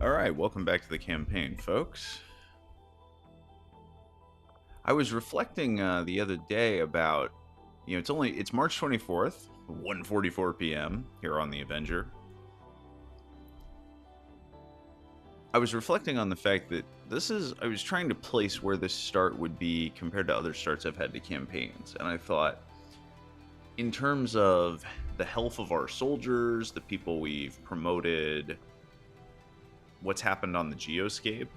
Alright, welcome back to the campaign, folks. I was reflecting the other day about, it's March 24th, 1:44 p.m. here on the Avenger. I was reflecting on the fact that I was trying to place where this start would be compared to other starts I've had to campaigns, and I thought, in terms of the health of our soldiers, the people we've promoted, what's happened on the geoscape,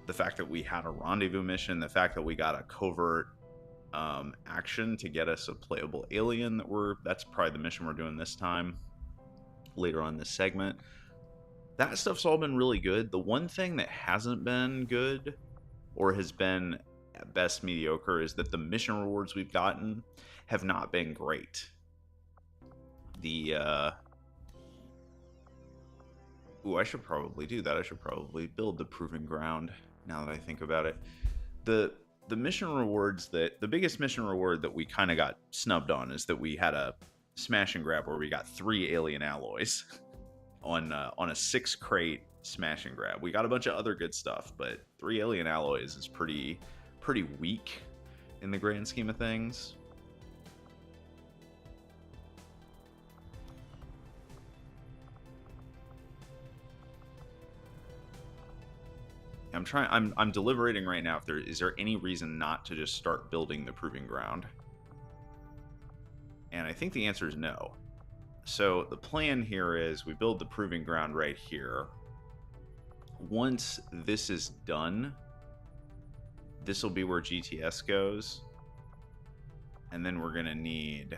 the fact that we had a rendezvous mission, the fact that we got a covert action to get us a playable alien that's probably the mission we're doing this time, later on this segment. That stuff's all been really good. The one thing that hasn't been good, or has been at best mediocre, is that the mission rewards we've gotten have not been great. I should probably do that. I should probably build the proving ground now that I think about it. The mission rewards the biggest mission reward that we kind of got snubbed on is that we had a smash and grab where we got 3 alien alloys on a 6 crate smash and grab. We got a bunch of other good stuff, but 3 alien alloys is pretty weak in the grand scheme of things. I'm deliberating right now if is there any reason not to just start building the proving ground. And I think the answer is no. So the plan here is we build the proving ground right here. Once this is done, this will be where GTS goes. And then we're going to need...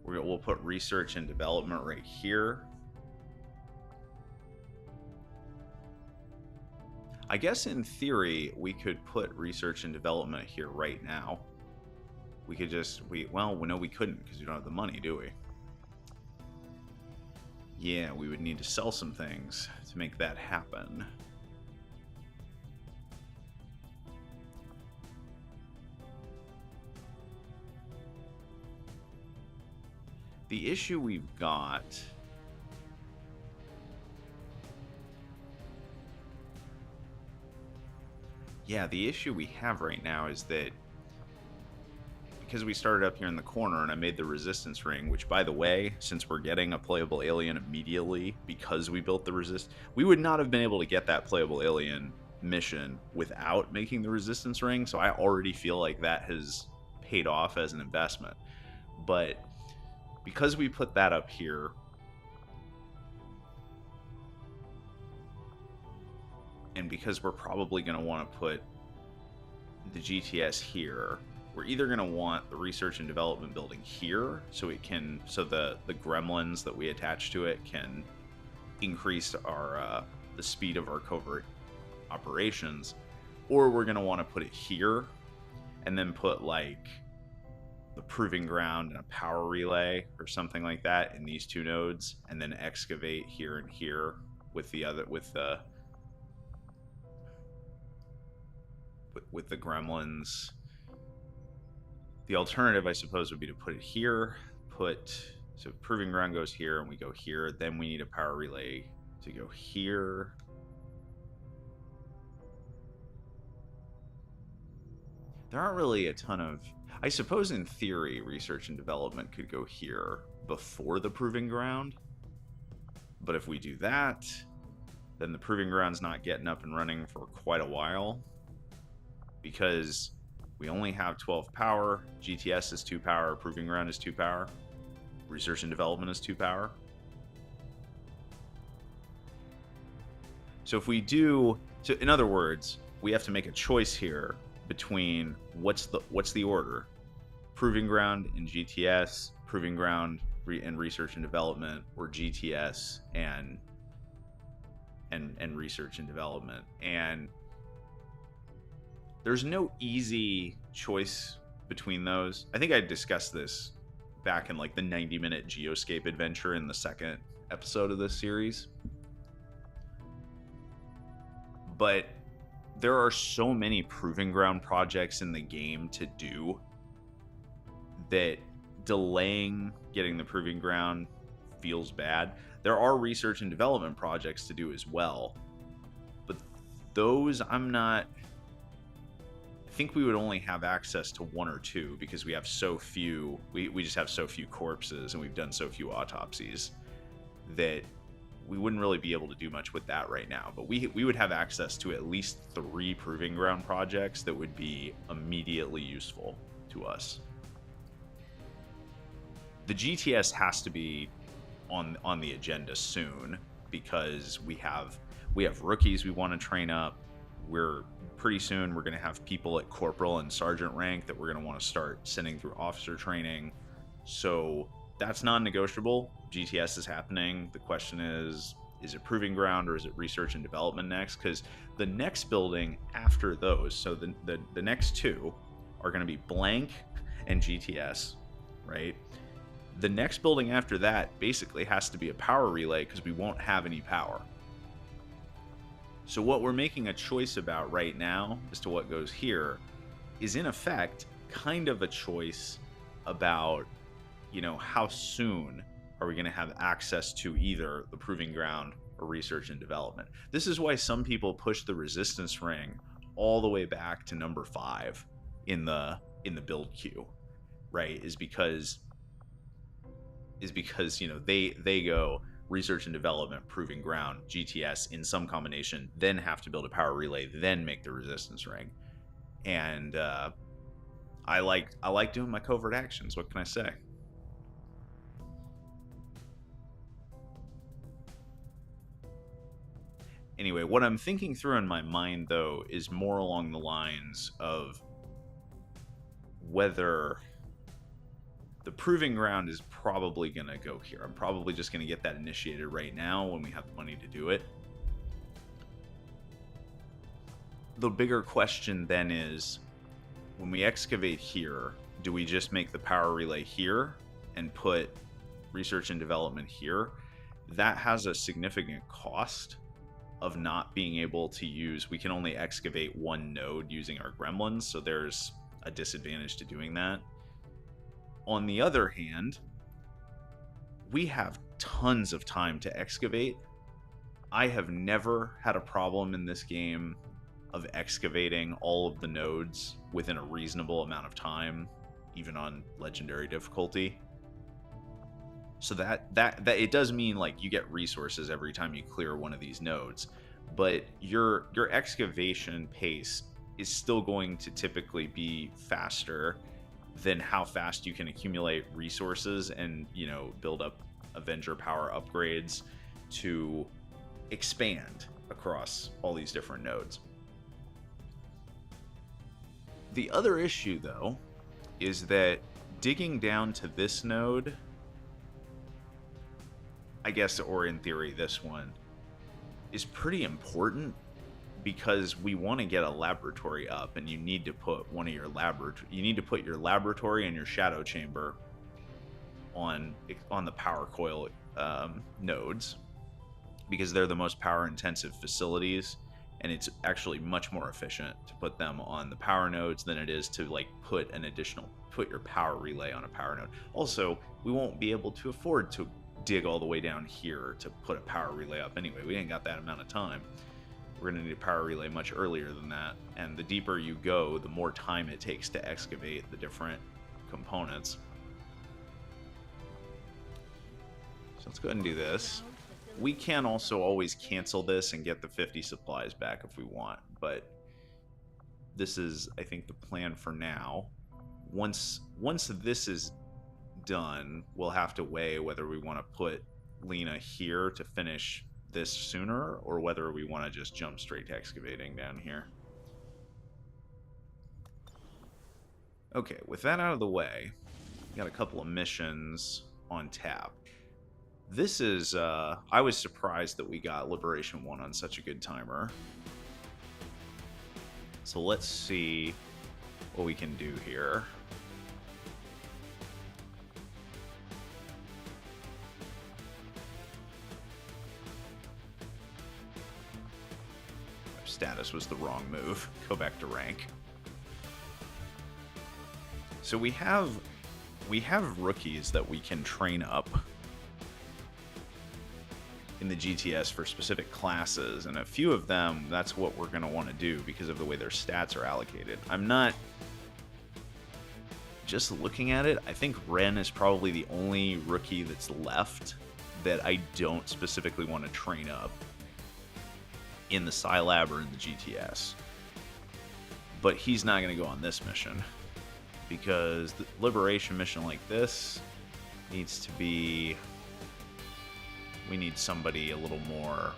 We'll put research and development right here. I guess in theory, we could put research and development here right now. We could just, no, we couldn't because we don't have the money, do we? Yeah, we would need to sell some things to make that happen. The issue we've got... Yeah, the issue we have right now is that because we started up here in the corner and I made the resistance ring, which, by the way, since we're getting a playable alien immediately because we built the we would not have been able to get that playable alien mission without making the resistance ring, so I already feel like that has paid off as an investment. But because we put that up here, and because we're probably going to want to put the GTS here, we're either going to want the research and development building here so the gremlins that we attach to it can increase our the speed of our covert operations, or we're going to want to put it here and then put like the proving ground and a power relay or something like that in these 2 nodes, and then excavate here and here with the gremlins. The alternative, I suppose, would be to put it here. So proving ground goes here, and we go here. Then we need a power relay to go here. There aren't really a ton of... I suppose in theory, research and development could go here before the proving ground. But if we do that, then the proving ground's not getting up and running for quite a while, because we only have 12 power. GTS is 2 power. Proving ground is 2 power. Research and development is 2 power. So if we do... So in other words, we have to make a choice here between what's the order? Proving ground and GTS, proving ground and research and development, or GTS and research and development. And there's no easy choice between those. I think I discussed this back in like the 90-minute Geoscape adventure in the 2nd episode of this series. But there are so many proving ground projects in the game to do that delaying getting the proving ground feels bad. There are research and development projects to do as well, but those I think we would only have access to 1 or 2 because we have so few, we just have so few corpses and we've done so few autopsies that we wouldn't really be able to do much with that right now. But we would have access to at least 3 proving ground projects that would be immediately useful to us. The GTS has to be on the agenda soon because we have rookies we want to train up. Pretty soon we're going to have people at corporal and sergeant rank that we're going to want to start sending through officer training. So that's non-negotiable. GTS is happening. The question is it proving ground or is it research and development next? Because the next building after those, so the next 2 are going to be blank and GTS, right? The next building after that basically has to be a power relay because we won't have any power. So what we're making a choice about right now as to what goes here is in effect kind of a choice about, how soon are we going to have access to either the proving ground or research and development. This is why some people push the resistance ring all the way back to number 5 in the build queue, right? Is because they go research and development, proving ground, GTS in some combination, then have to build a power relay, then make the resistance ring. And I like doing my covert actions. What can I say? Anyway, what I'm thinking through in my mind, though, is more along the lines of whether the proving ground is probably going to go here. I'm probably just going to get that initiated right now when we have the money to do it. The bigger question then is, when we excavate here, do we just make the power relay here and put research and development here? That has a significant cost of not being able to use, we can only excavate 1 node using our gremlins, so there's a disadvantage to doing that. On the other hand, we have tons of time to excavate. I have never had a problem in this game of excavating all of the nodes within a reasonable amount of time, even on legendary difficulty. So that it does mean like you get resources every time you clear one of these nodes, but your excavation pace is still going to typically be faster than how fast you can accumulate resources and, build up Avenger power upgrades to expand across all these different nodes. The other issue, though, is that digging down to this node, I guess, or in theory, this one, is pretty important because we want to get a laboratory up, and you need to put your laboratory and your shadow chamber on the power coil nodes, because they're the most power intensive facilities, and it's actually much more efficient to put them on the power nodes than it is to put your power relay on a power node. Also, we won't be able to afford to dig all the way down here to put a power relay up anyway. We ain't got that amount of time. We're going to need a power relay much earlier than that, and the deeper you go, the more time it takes to excavate the different components. So let's go ahead and do this. We can also always cancel this and get the 50 supplies back if we want, but this is, I think, the plan for now. Once this is done, we'll have to weigh whether we want to put Lena here to finish this sooner, or whether we want to just jump straight to excavating down here. Okay, with that out of the way, we got a couple of missions on tap. This is, I was surprised that we got Liberation 1 on such a good timer. So let's see what we can do here. Status was the wrong move. Go back to rank. So we have rookies that we can train up. in the GTS for specific classes, and a few of them, that's what we're going to want to do because of the way their stats are allocated. I'm not just looking at it. I think Ren is probably the only rookie that's left that I don't specifically want to train up in the Scilab or in the GTS. But he's not going to go on this mission because the Liberation mission like this needs to be... We need somebody a little more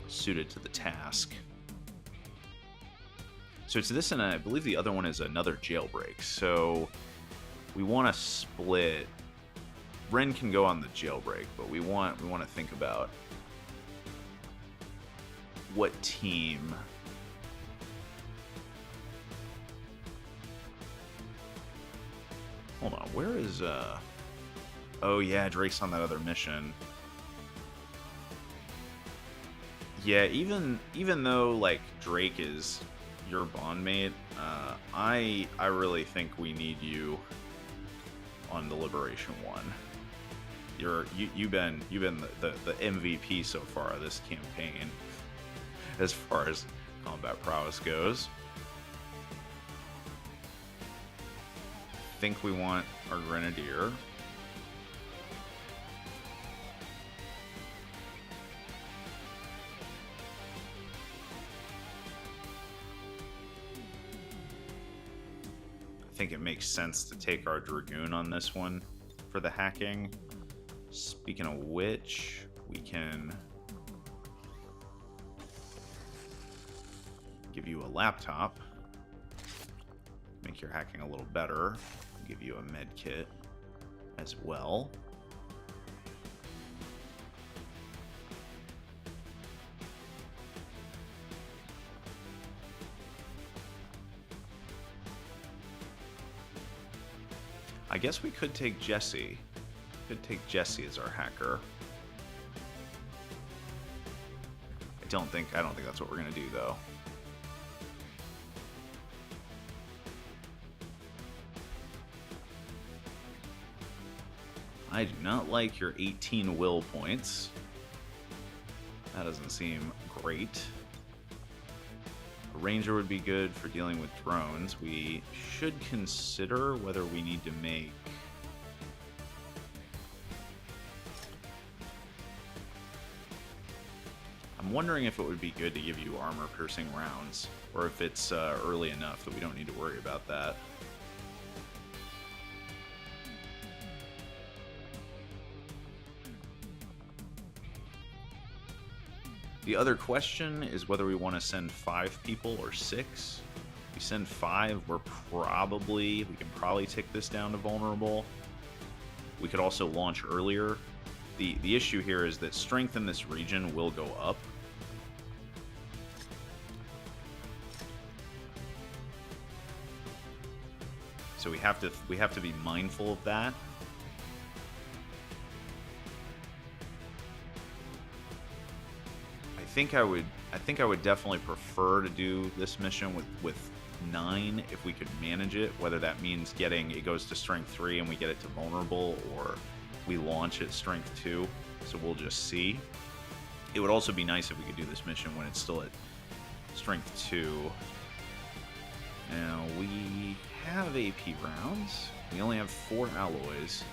suited to the task. So it's this, and I believe the other one is another jailbreak. So we want to split. Ren can go on the jailbreak, but we want to think about what team. Hold on, where is Oh yeah, Drake's on that other mission. Yeah, even though like Drake is your bondmate, I really think we need you on the Liberation one. You've been the MVP so far of this campaign, as far as combat prowess goes. I think we want our Grenadier. I think it makes sense to take our Dragoon on this one for the hacking. Speaking of which, we can give you a laptop, make your hacking a little better, give you a med kit as well. I guess we could take Jesse. Could take Jesse as our hacker. I don't think that's what we're gonna do though. I do not like your 18 will points. That doesn't seem great. A ranger would be good for dealing with drones. We should consider whether we need to make... I'm wondering if it would be good to give you armor-piercing rounds, or if it's early enough that we don't need to worry about that. The other question is whether we want to send 5 people or 6. If we send 5, we can probably tick this down to vulnerable. We could also launch earlier. The issue here is that strength in this region will go up. So we have to be mindful of that. I think I would definitely prefer to do this mission with 9 if we could manage it, whether that means it goes to strength 3 and we get it to vulnerable, or we launch at strength 2. So we'll just see. It would also be nice if we could do this mission when it's still at strength 2. Now we have AP rounds. We only have 4 alloys,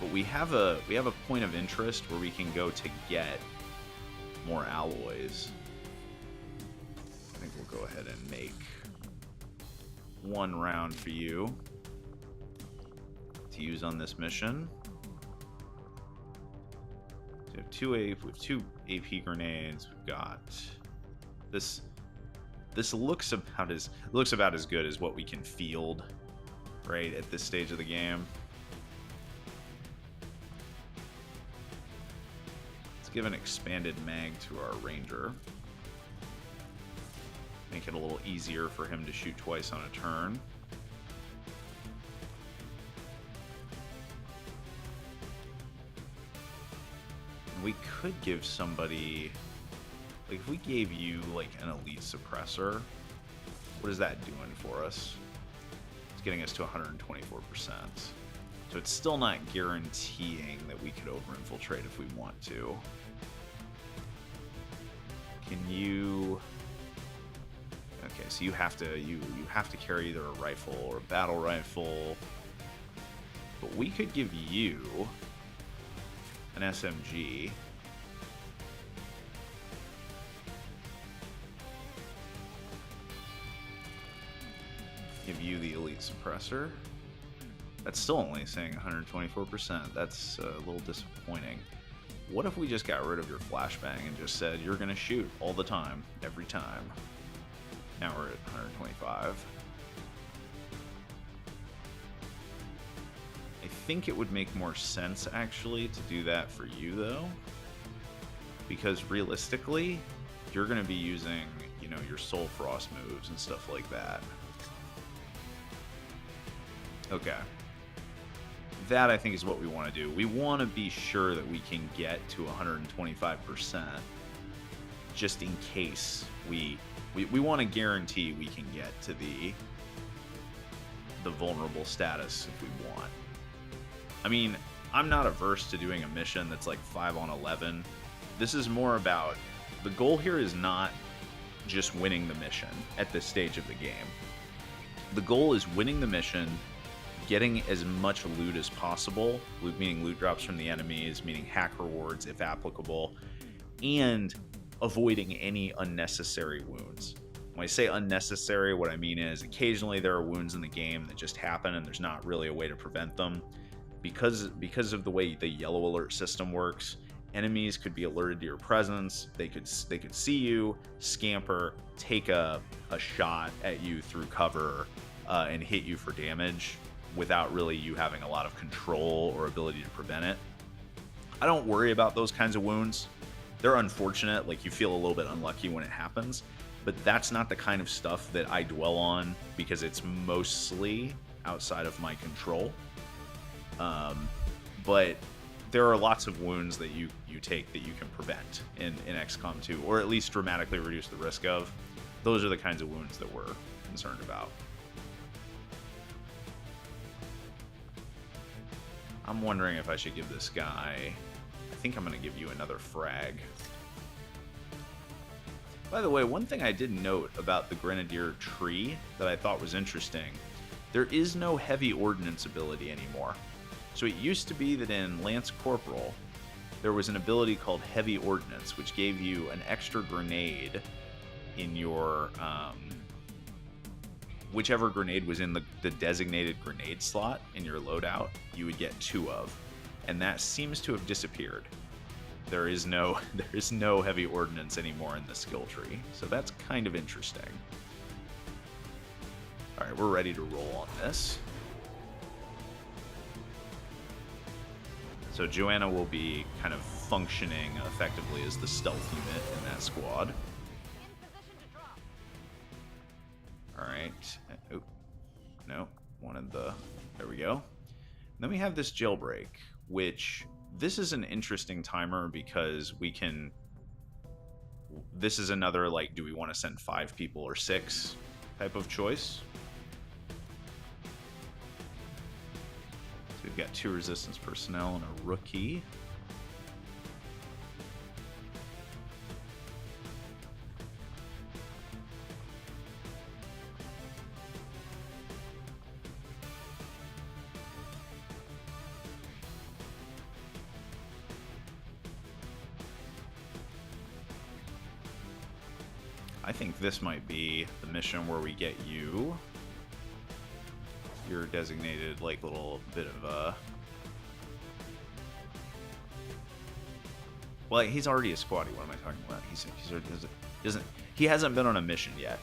but we have a point of interest where we can go to get more alloys. I think we'll go ahead and make 1 round for you to use on this mission. So we have 2 AP grenades. We've got this. This looks about as good as what we can field right at this stage of the game. Give an expanded mag to our ranger. Make it a little easier for him to shoot twice on a turn. And we could give somebody, like if we gave you like an elite suppressor, what is that doing for us? It's getting us to 124%. So it's still not guaranteeing that we could over-infiltrate if we want to. Can you... Okay, so you have to carry either a rifle or a battle rifle. But we could give you an SMG. Give you the elite suppressor. That's still only saying 124%. That's a little disappointing. What if we just got rid of your flashbang and just said you're gonna shoot all the time, every time? Now we're at 125. I think it would make more sense actually to do that for you though, because realistically, you're gonna be using, you know, your Soul Frost moves and stuff like that. Okay. That I think is what we want to do. We want to be sure that we can get to 125%, just in case we want to guarantee we can get to the vulnerable status if we want. I mean, I'm not averse to doing a mission that's like 5 on 11. This is more about, the goal here is not just winning the mission at this stage of the game. The goal is winning the mission, getting as much loot as possible, loot meaning loot drops from the enemies, meaning hack rewards if applicable, and avoiding any unnecessary wounds. When I say unnecessary, what I mean is occasionally there are wounds in the game that just happen and there's not really a way to prevent them. Because of the way the yellow alert system works, enemies could be alerted to your presence, they could see you, scamper, take a shot at you through cover, and hit you for damage, without really you having a lot of control or ability to prevent it. I don't worry about those kinds of wounds. They're unfortunate, like you feel a little bit unlucky when it happens, but that's not the kind of stuff that I dwell on because it's mostly outside of my control. But there are lots of wounds that you take that you can prevent in XCOM 2, or at least dramatically reduce the risk of. Those are the kinds of wounds that we're concerned about. I'm wondering if I should give this guy... I think I'm going to give you another frag. By the way, one thing I did note about the Grenadier tree that I thought was interesting, there is no heavy ordnance ability anymore. So it used to be that in Lance Corporal, there was an ability called Heavy Ordnance, which gave you an extra grenade in your... whichever grenade was in the designated grenade slot in your loadout, you would get 2 of. And that seems to have disappeared. There is no heavy ordnance anymore in the skill tree. So that's kind of interesting. Alright, we're ready to roll on this. So Joanna will be kind of functioning effectively as the stealth unit in that squad. Alright. Oh, no. Wanted the... There we go. Then we have this jailbreak, which... This is an interesting timer because we can... This is another, like, do we want to send 5 people or 6 type of choice. So we've got 2 resistance personnel and a rookie. I think this might be the mission where we get you your designated, like, little bit of a... Well, he's already a squaddie. What am I talking about? He hasn't been on a mission yet.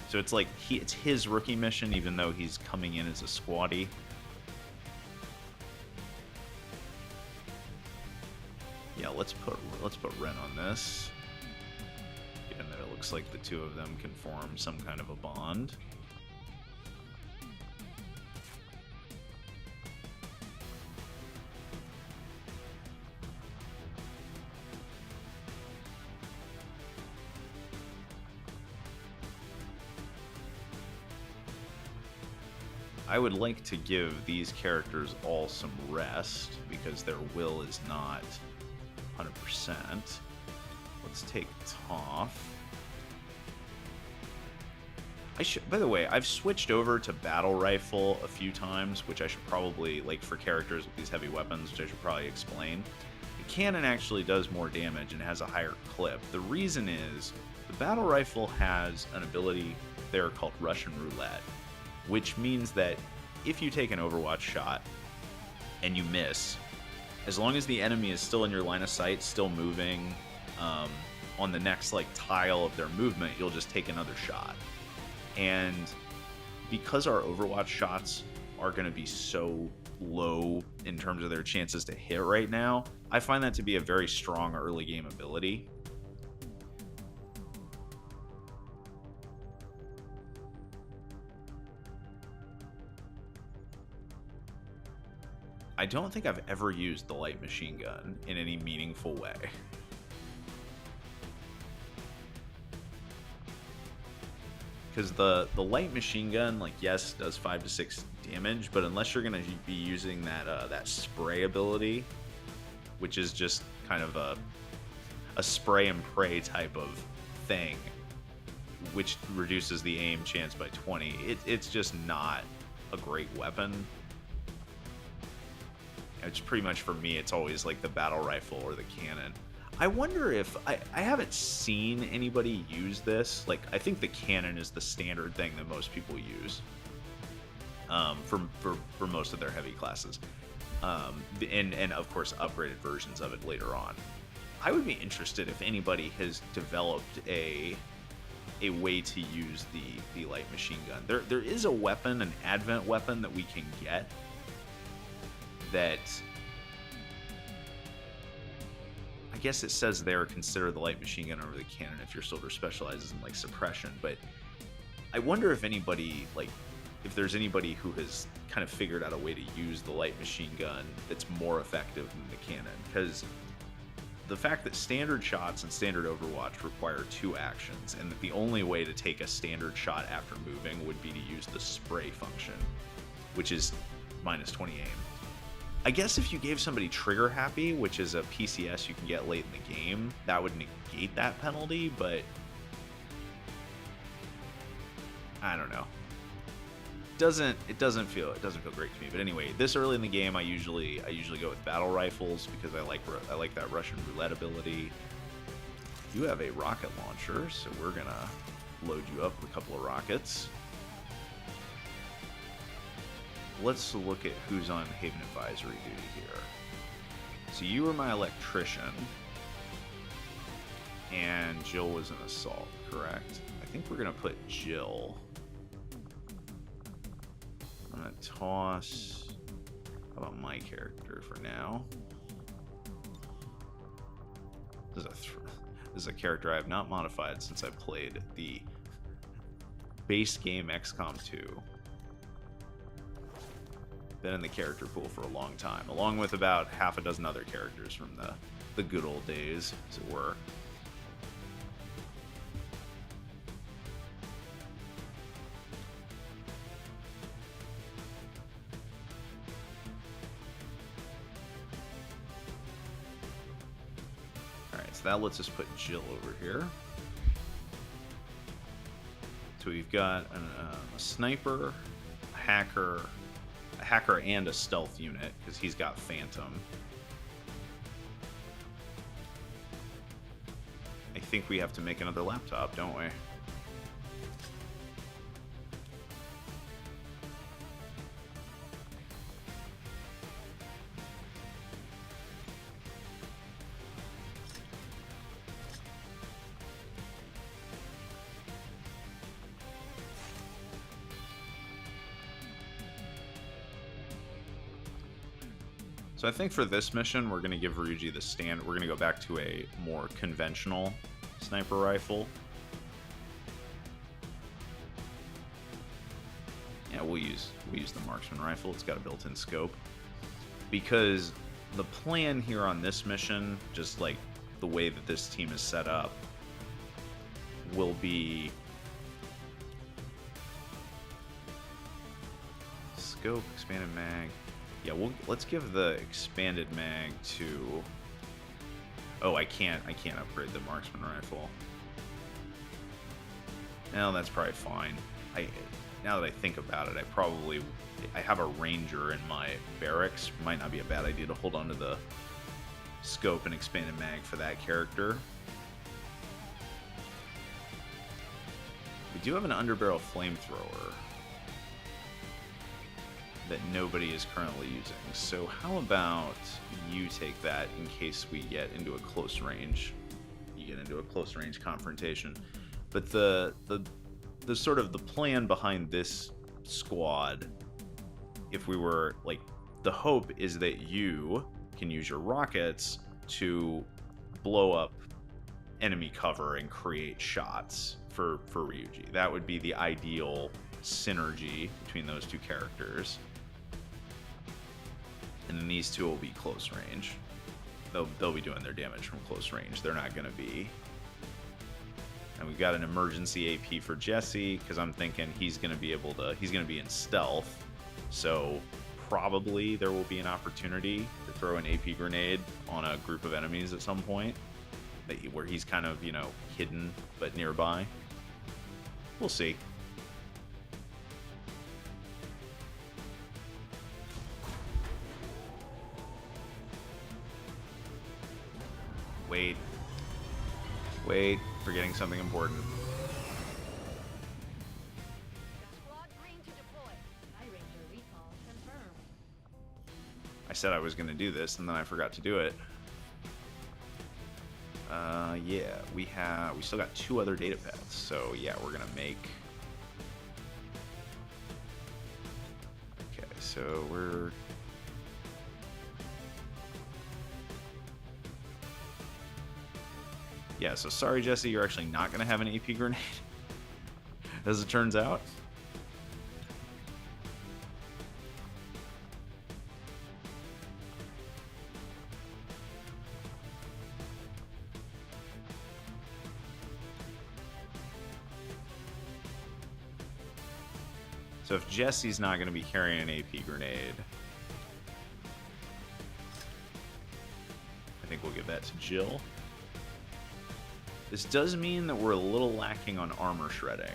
So it's like it's his rookie mission, even though he's coming in as a squaddie. Yeah, let's put Ren on this. And it looks like the 2 of them can form some kind of a bond. I would like to give these characters all some rest because their will is not 100%. Let's take Toph. By the way, I've switched over to battle rifle a few times, which I should probably, like for characters with these heavy weapons, which I should probably explain. The cannon actually does more damage and has a higher clip. The reason is the battle rifle has an ability there called Russian roulette, which means that if you take an Overwatch shot and you miss, as long as the enemy is still in your line of sight, still moving on the next like tile of their movement, you'll just take another shot. And because our Overwatch shots are going to be so low in terms of their chances to hit right now, I find that to be a very strong early game ability. I don't think I've ever used the light machine gun in any meaningful way. Because the light machine gun, like, yes, does 5 to 6 damage, but unless you're going to be using that spray ability, which is just kind of a spray and pray type of thing, which reduces the aim chance by 20, it's just not a great weapon. It's pretty much, for me, it's always like the battle rifle or the cannon. I wonder if I haven't seen anybody use this. Like, I think the cannon is the standard thing that most people use for most of their heavy classes, and of course upgraded versions of it later on. I would be interested if anybody has developed a way to use the light machine gun. There is a weapon, an advent weapon that we can get that, I guess it says there, consider the light machine gun over the cannon if your soldier specializes in like suppression. But I wonder if anybody, like, if there's anybody who has kind of figured out a way to use the light machine gun that's more effective than the cannon. Because the fact that standard shots and standard Overwatch require 2 actions, and that the only way to take a standard shot after moving would be to use the spray function, which is minus 20 aim. I guess if you gave somebody Trigger Happy, which is a PCS you can get late in the game, that would negate that penalty, but I don't know. It doesn't feel great to me. But anyway, this early in the game, I usually go with battle rifles because I like that Russian roulette ability. You have a rocket launcher, so we're gonna load you up with a couple of rockets. Let's look at who's on Haven Advisory duty here. So you were my electrician, and Jill was an assault, correct? I think we're gonna put Jill. I'm gonna toss. How about my character for now? This is a character I have not modified since I played the base game XCOM 2. Been in the character pool for a long time, along with about half a dozen other characters from the good old days, as it were. Alright, so that lets us put Jill over here. So we've got a sniper, a hacker and a stealth unit, because he's got Phantom. I think we have to make another laptop, don't we? So I think for this mission, we're going to give Ryuji the stand. We're going to go back to a more conventional sniper rifle. Yeah, we'll use the marksman rifle. It's got a built-in scope. Because the plan here on this mission, just like the way that this team is set up, will be scope, expanded mag. Yeah, let's give the expanded mag to Oh, I can't upgrade the marksman rifle. No, that's probably fine. Now that I think about it, I have a ranger in my barracks. Might not be a bad idea to hold on to the scope and expanded mag for that character. We do have an underbarrel flamethrower that nobody is currently using. So how about you take that in case we get into a close range? You get into a close range confrontation. But the sort of the plan behind this squad, if we were like, the hope is that you can use your rockets to blow up enemy cover and create shots for Ryuji. That would be the ideal synergy between those two characters. And then these two will be close range. They'll be doing their damage from close range. They're not going to be. And we've got an emergency AP for Jesse because I'm thinking he's going to be in stealth. So probably there will be an opportunity to throw an AP grenade on a group of enemies at some point where he's kind of, hidden but nearby. We'll see. Wait, forgetting something important. I said I was going to do this, and then I forgot to do it. Yeah, we still got 2 other data paths, so yeah, we're going to make... Okay, so we're... Yeah, so sorry, Jesse, you're actually not going to have an AP grenade, as it turns out. So if Jesse's not going to be carrying an AP grenade, I think we'll give that to Jill. This does mean that we're a little lacking on armor shredding.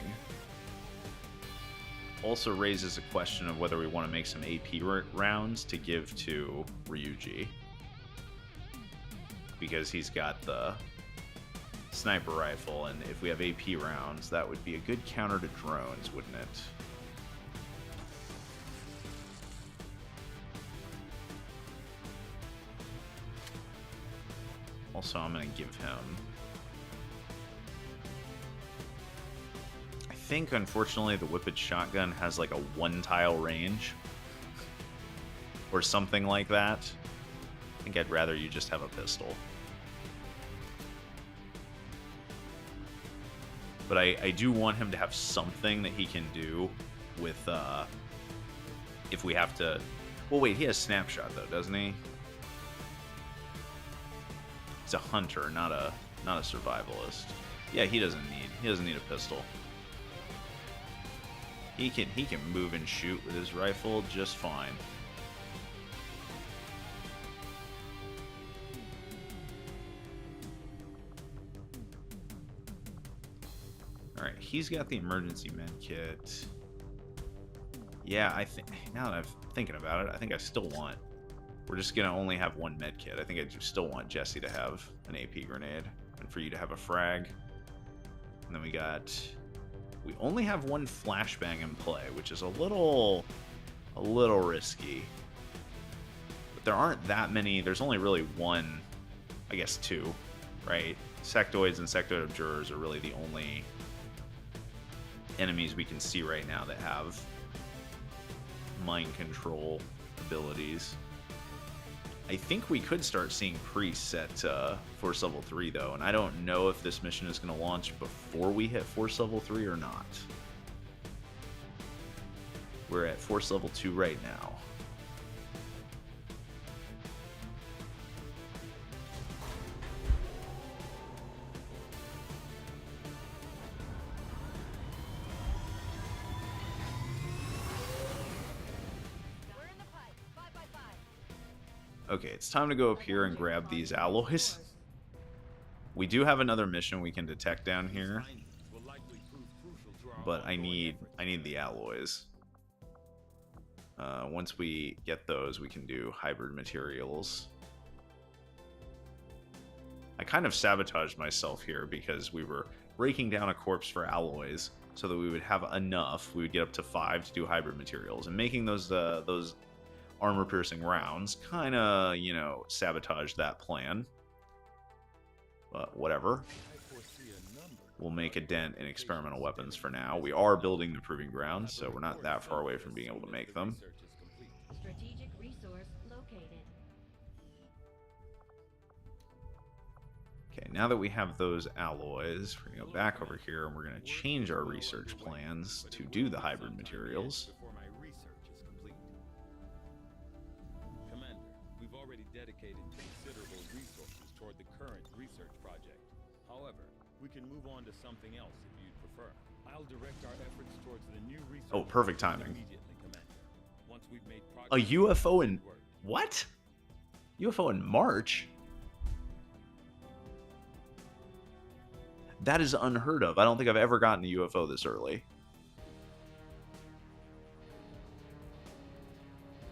Also raises a question of whether we want to make some AP rounds to give to Ryuji. Because he's got the sniper rifle, and if we have AP rounds, that would be a good counter to drones, wouldn't it? Also, I'm going to give him... I think, unfortunately, the Whippet shotgun has like a 1-tile range. Or something like that. I think I'd rather you just have a pistol. But I do want him to have something that he can do with, if we have to... Well, wait, he has snapshot, though, doesn't he? He's a hunter, not a survivalist. Yeah, he doesn't need a pistol. He can move and shoot with his rifle just fine. All right, he's got the emergency med kit. Yeah, I think now that I'm thinking about it, I think I still want... We're just gonna only have 1 med kit. I think I still want Jesse to have an AP grenade and for you to have a frag. And then we only have 1 flashbang in play, which is a little risky. But there aren't that many. There's only really 1, I guess 2, right? Sectoids and sectoid abjurers are really the only enemies we can see right now that have mind control abilities. I think we could start seeing priests at Force Level 3, though, and I don't know if this mission is going to launch before we hit Force Level 3 or not. We're at Force Level 2 right now. Okay, it's time to go up here and grab these alloys. We do have another mission we can detect down here, but I need the alloys. Once we get those, we can do hybrid materials. I kind of sabotaged myself here because we were breaking down a corpse for alloys so that we would have enough. We would get up to 5 to do hybrid materials, and making those armor-piercing rounds kind of, you know, sabotaged that plan. But whatever. We'll make a dent in experimental weapons for now. We are building the proving grounds, so we're not that far away from being able to make them. Strategic resource located. Okay, now that we have those alloys, we're going to go back over here and we're going to change our research plans to do the hybrid materials. Commander, we've already dedicated considerable resources toward the current research project. However, we can move on to something else if you'd prefer. I'll direct our efforts towards the new research. Oh, perfect timing. Immediately, Commander. Once we've made A UFO in what? UFO in March? That is unheard of. I don't think I've ever gotten a UFO this early.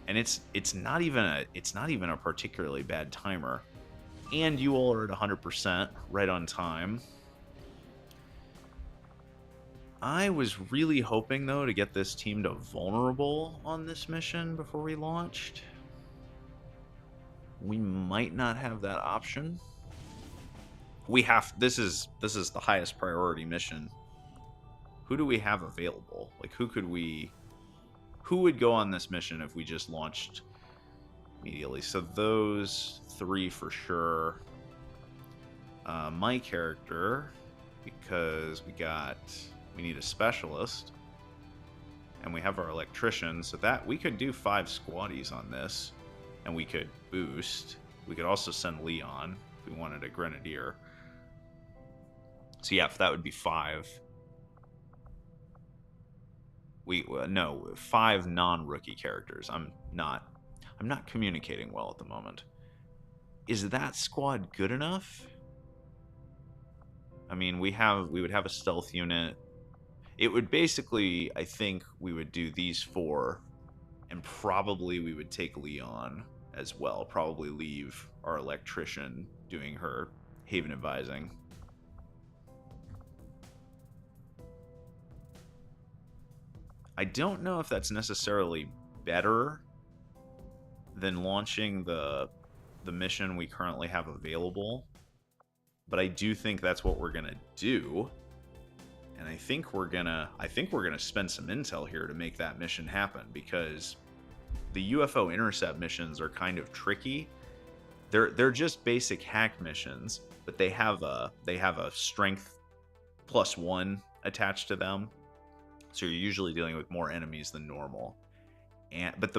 And it's not even a particularly bad timer. And you all are at 100% right on time. I was really hoping, though, to get this team to vulnerable on this mission before we launched. We might not have that option. We have... This is the highest priority mission. Who do we have available? Like, who could we... Who would go on this mission if we just launched immediately? So those 3 for sure. My character, because we need a specialist, and we have our electrician, so that we could do 5 squaddies on this, and we could boost. We could also send Leon if we wanted a grenadier. So yeah, that would be 5. No, 5 non-rookie characters. I'm not communicating well at the moment. Is that squad good enough? I mean, we would have a stealth unit. It would basically, I think we would do these 4, and probably we would take Leon as well. Probably leave our electrician doing her haven advising. I don't know if that's necessarily better than launching the mission we currently have available, but I do think that's what we're gonna do, and I think we're gonna spend some intel here to make that mission happen, because the UFO intercept missions are kind of tricky. They're just basic hack missions, but they have a strength +1 attached to them. So you're usually dealing with more enemies than normal, but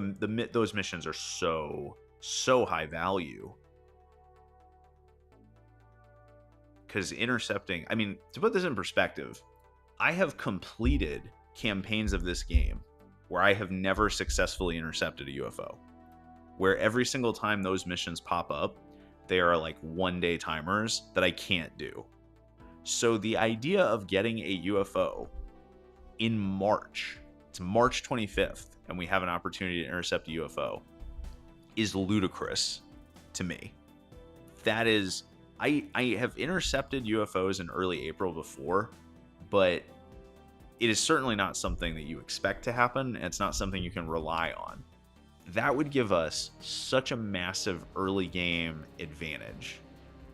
those missions are so high value, because intercepting. I mean, to put this in perspective, I have completed campaigns of this game where I have never successfully intercepted a UFO. Where every single time those missions pop up, they are like 1-day timers that I can't do. So the idea of getting a UFO in March, it's March 25th, and we have an opportunity to intercept a UFO, is ludicrous to me. That is, I have intercepted UFOs in early April before, but it is certainly not something that you expect to happen, and it's not something you can rely on. That would give us such a massive early game advantage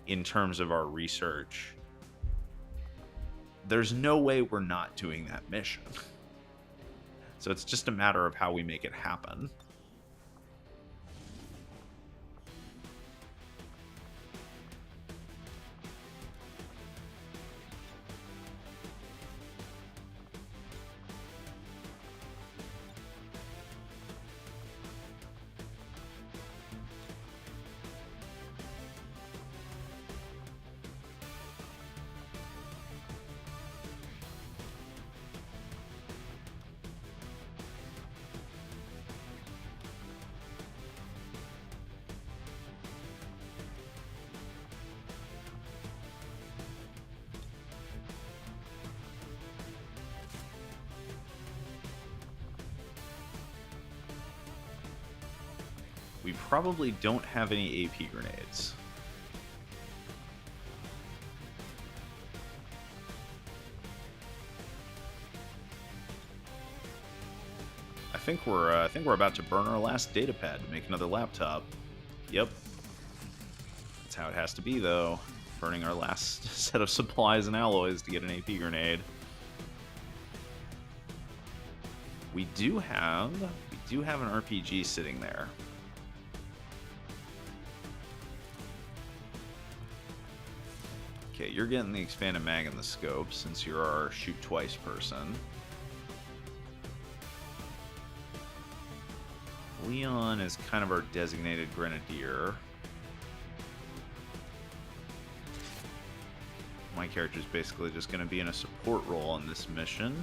in terms of our research. There's no way we're not doing that mission. So it's just a matter of how we make it happen. We probably don't have any AP grenades. I think we're about to burn our last data pad to make another laptop. Yep. That's how it has to be, though. Burning our last set of supplies and alloys to get an AP grenade. We do have an RPG sitting there. Okay, you're getting the expanded mag and the scope since you're our shoot twice person. Leon is kind of our designated grenadier. My character is basically just going to be in a support role on this mission.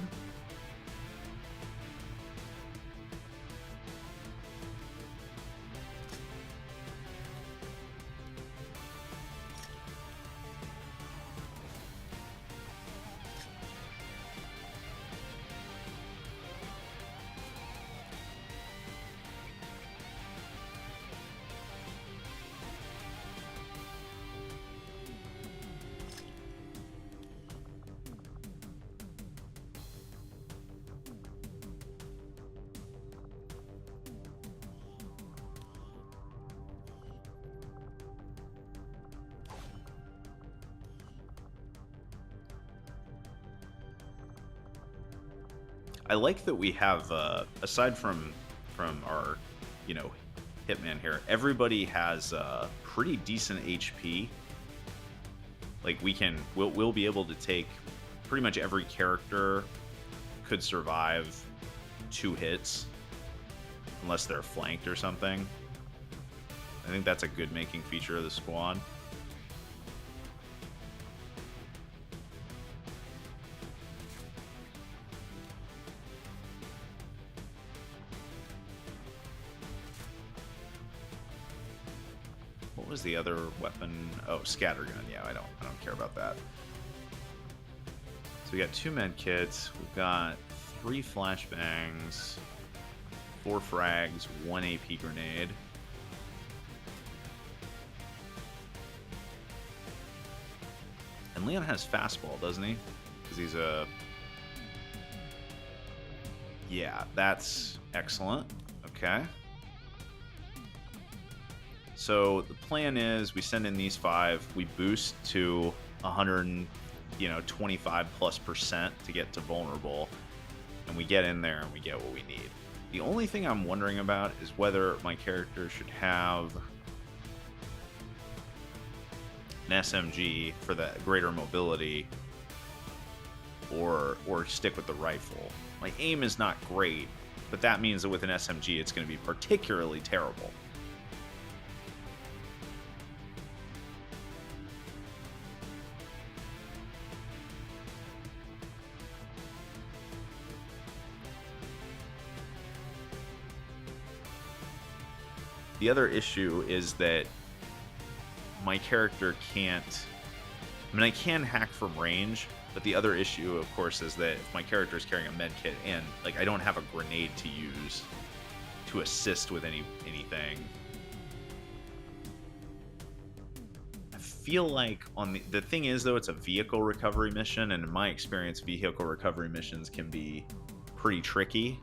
I like that we have, aside from our, hitman here, everybody has pretty decent HP. Like we'll be able to take pretty much every character could survive 2 hits unless they're flanked or something. I think that's a good making feature of the squad. What was the other weapon? Oh, scattergun. Yeah, I don't care about that. So we got 2 med kits. We've got 3 flashbangs, 4 frags, 1 AP grenade. And Leon has fastball, doesn't he? Because he's a... Yeah, that's excellent. Okay. So the plan is we send in these 5, we boost to 125+% to get to vulnerable, and we get in there and we get what we need. The only thing I'm wondering about is whether my character should have an SMG for the greater mobility or stick with the rifle. My aim is not great, but that means that with an SMG it's going to be particularly terrible. The other issue is that my character can't... I mean, I can hack from range, but the other issue, of course, is that if my character is carrying a med kit and, like, I don't have a grenade to use to assist with anything. I feel like on the thing is, though, it's a vehicle recovery mission, and in my experience, vehicle recovery missions can be pretty tricky.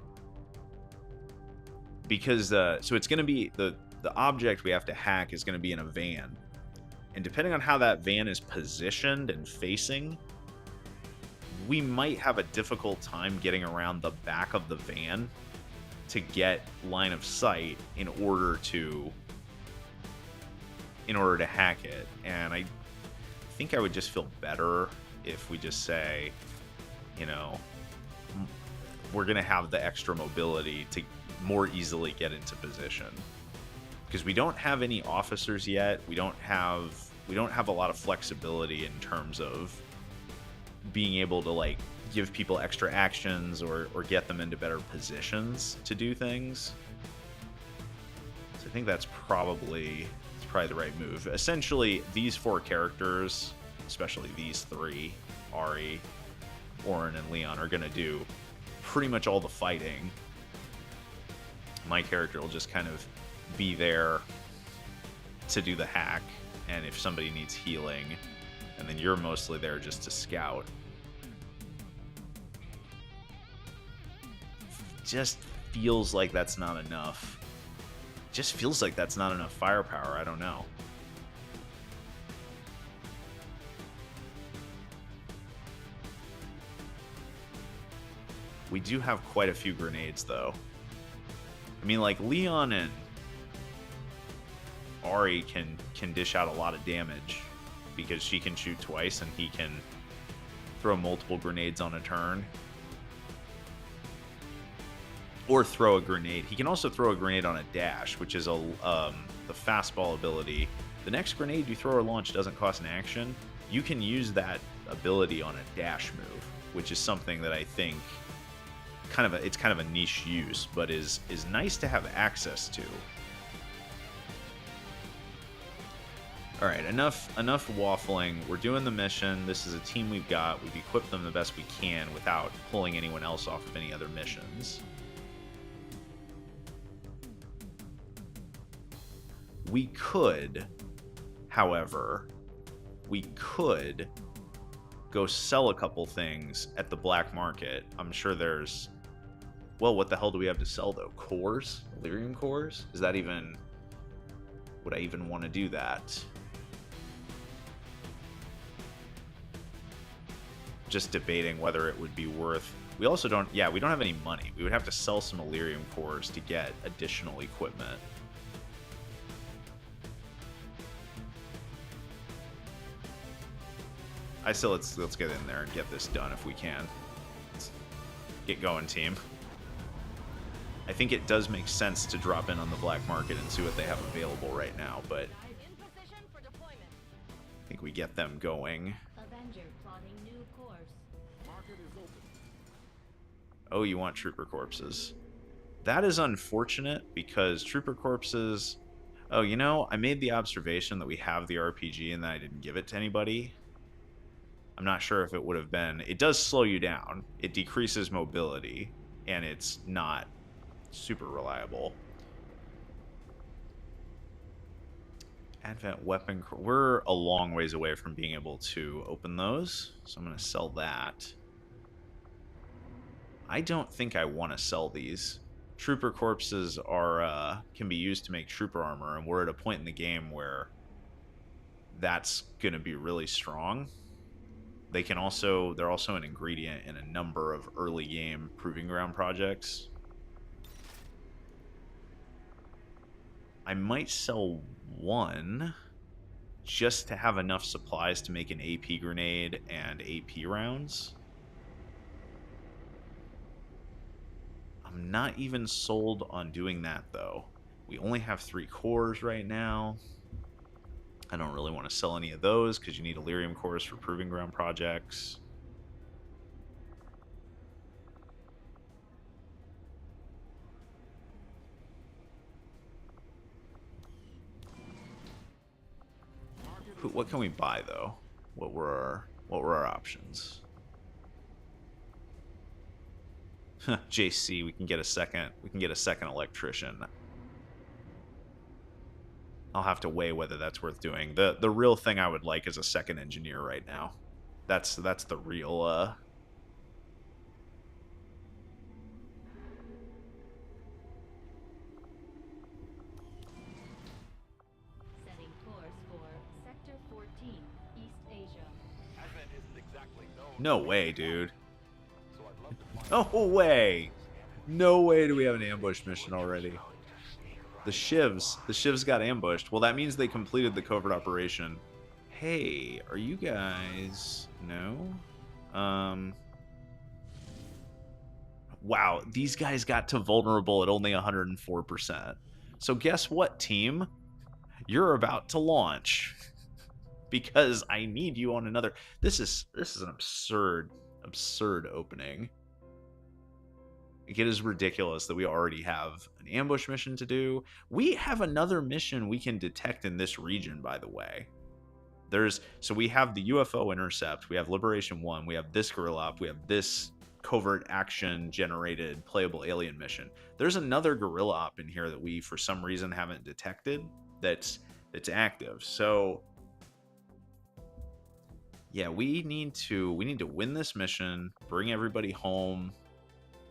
Because so it's going to be the object we have to hack is going to be in a van, and depending on how that van is positioned and facing, we might have a difficult time getting around the back of the van to get line of sight in order to hack it. And I think I would just feel better if we just say, we're going to have the extra mobility to more easily get into position, because we don't have any officers yet. We don't have a lot of flexibility in terms of being able to, like, give people extra actions or get them into better positions to do things. So I think that's probably the right move. Essentially, these 4 characters, especially these 3, Ari, Orin, and Leon, are going to do pretty much all the fighting. My character will just kind of be there to do the hack, and if somebody needs healing, and then you're mostly there just to scout. Just feels like that's not enough. Just feels like that's not enough firepower. I don't know. We do have quite a few grenades, though. I mean, like, Leon and Ari can dish out a lot of damage because she can shoot twice and he can throw multiple grenades on a turn. Or throw a grenade. He can also throw a grenade on a dash, which is the fastball ability. The next grenade you throw or launch doesn't cost an action. You can use that ability on a dash move, which is something that I think it's kind of a niche use, but is nice to have access to. All right, enough waffling. We're doing the mission. This is a team we've got. We've equipped them the best we can without pulling anyone else off of any other missions. We could, however, go sell a couple things at the black market. I'm sure there's... Well, what the hell do we have to sell, though? Cores? Elerium cores? Is that even... Would I even want to do that? Just debating whether it would be worth... We also don't... Yeah, we don't have any money. We would have to sell some Elerium cores to get additional equipment. I say let's get in there and get this done if we can. Let's get going, team. I think it does make sense to drop in on the black market and see what they have available right now, but I think we get them going. Avenger plotting new course. Market is open. Oh, you want trooper corpses. That is unfortunate because trooper corpses... Oh, you know, I made the observation that we have the RPG and that I didn't give it to anybody. I'm not sure if it would have been... It does slow you down. It decreases mobility, and it's not super reliable. Advent weapon... We're a long ways away from being able to open those, so I'm going to sell that. I don't think I want to sell these. Trooper corpses are can be used to make trooper armor, and we're at a point in the game where that's going to be really strong. They're also an ingredient in a number of early game proving ground projects. I might sell one just to have enough supplies to make an AP grenade and AP rounds. I'm not even sold on doing that, though. We only have 3 cores right now. I don't really want to sell any of those because you need Elerium cores for proving ground projects. What can we buy, though? What were our options? JC, we can get a second electrician. I'll have to weigh whether that's worth doing. The real thing I would like is a second engineer right now. That's the real Setting course for Sector 14, East Asia. Advent isn't exactly known. No way, dude. So I'd love to find No way. No way do we have an ambush mission already. The Shivs got ambushed. Well, that means they completed the covert operation. Hey, are you guys... No? Wow, these guys got to vulnerable at only 104%. So guess what, team? You're about to launch. Because I need you on another... This is an absurd opening. It is ridiculous that we already have an ambush mission to do. We have another mission we can detect in this region, by the way. So we have the UFO intercept, we have Liberation 1, we have this guerrilla op, we have this covert action generated playable alien mission. There's another guerrilla op in here that we for some reason haven't detected that's active. So yeah, we need to win this mission, bring everybody home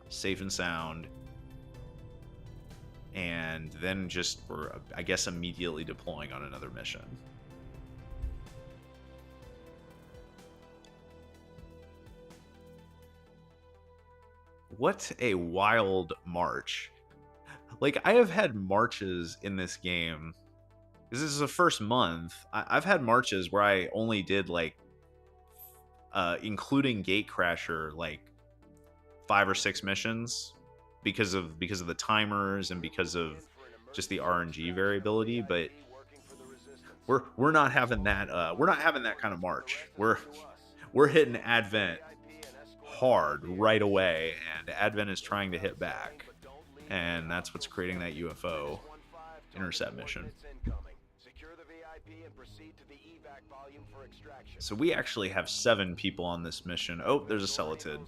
safe and sound, and then just we're, I guess, immediately deploying on another mission. What a wild march. Like, I have had marches in this game. This is the first month. I've had marches where I only did, like, including Gatecrasher, like 5 or 6 missions because of the timers and because of just the RNG variability. But we're not having that. We're not having that kind of march. We're hitting Advent hard right away, and Advent is trying to hit back, and that's what's creating that UFO intercept mission. So we actually have 7 people on this mission. Oh, there's a Celatid.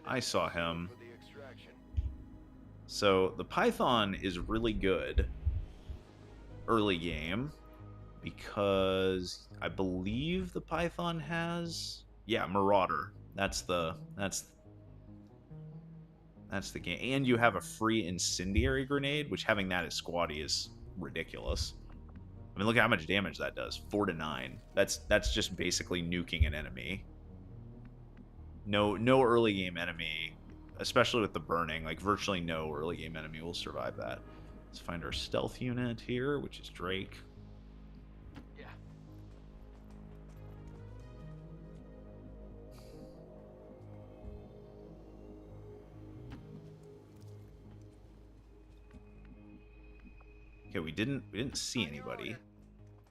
I saw him. So the Python is really good early game because I believe the Python has, yeah, Marauder. That's the game. And you have a free incendiary grenade, which having that as squatty is ridiculous. I mean, look at how much damage that does. 4 to 9. That's just basically nuking an enemy. No early game enemy, especially with the burning, like virtually no early game enemy will survive that. Let's find our stealth unit here, which is Drake. Yeah. Okay, we didn't see anybody.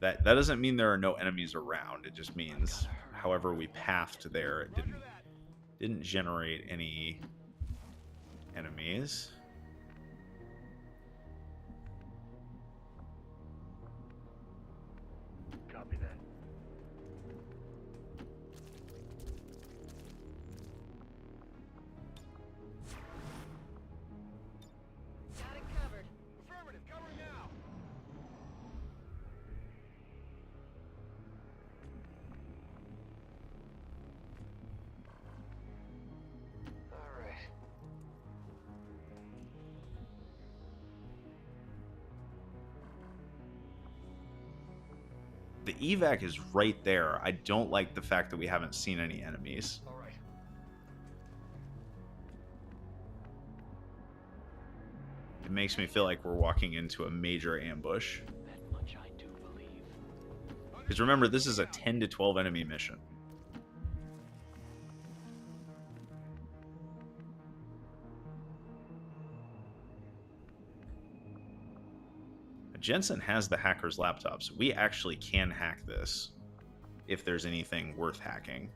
That doesn't mean there are no enemies around. It just means, however we pathed there, it didn't generate any enemies. Copy that. Got it covered. Affirmative, cover now. All right. The evac is right there. I don't like the fact that we haven't seen any enemies. All right. It makes me feel like we're walking into a major ambush. That much I do believe. Because remember, this is a 10 to 12 enemy mission. Jensen has the hacker's laptop, so we actually can hack this if there's anything worth hacking.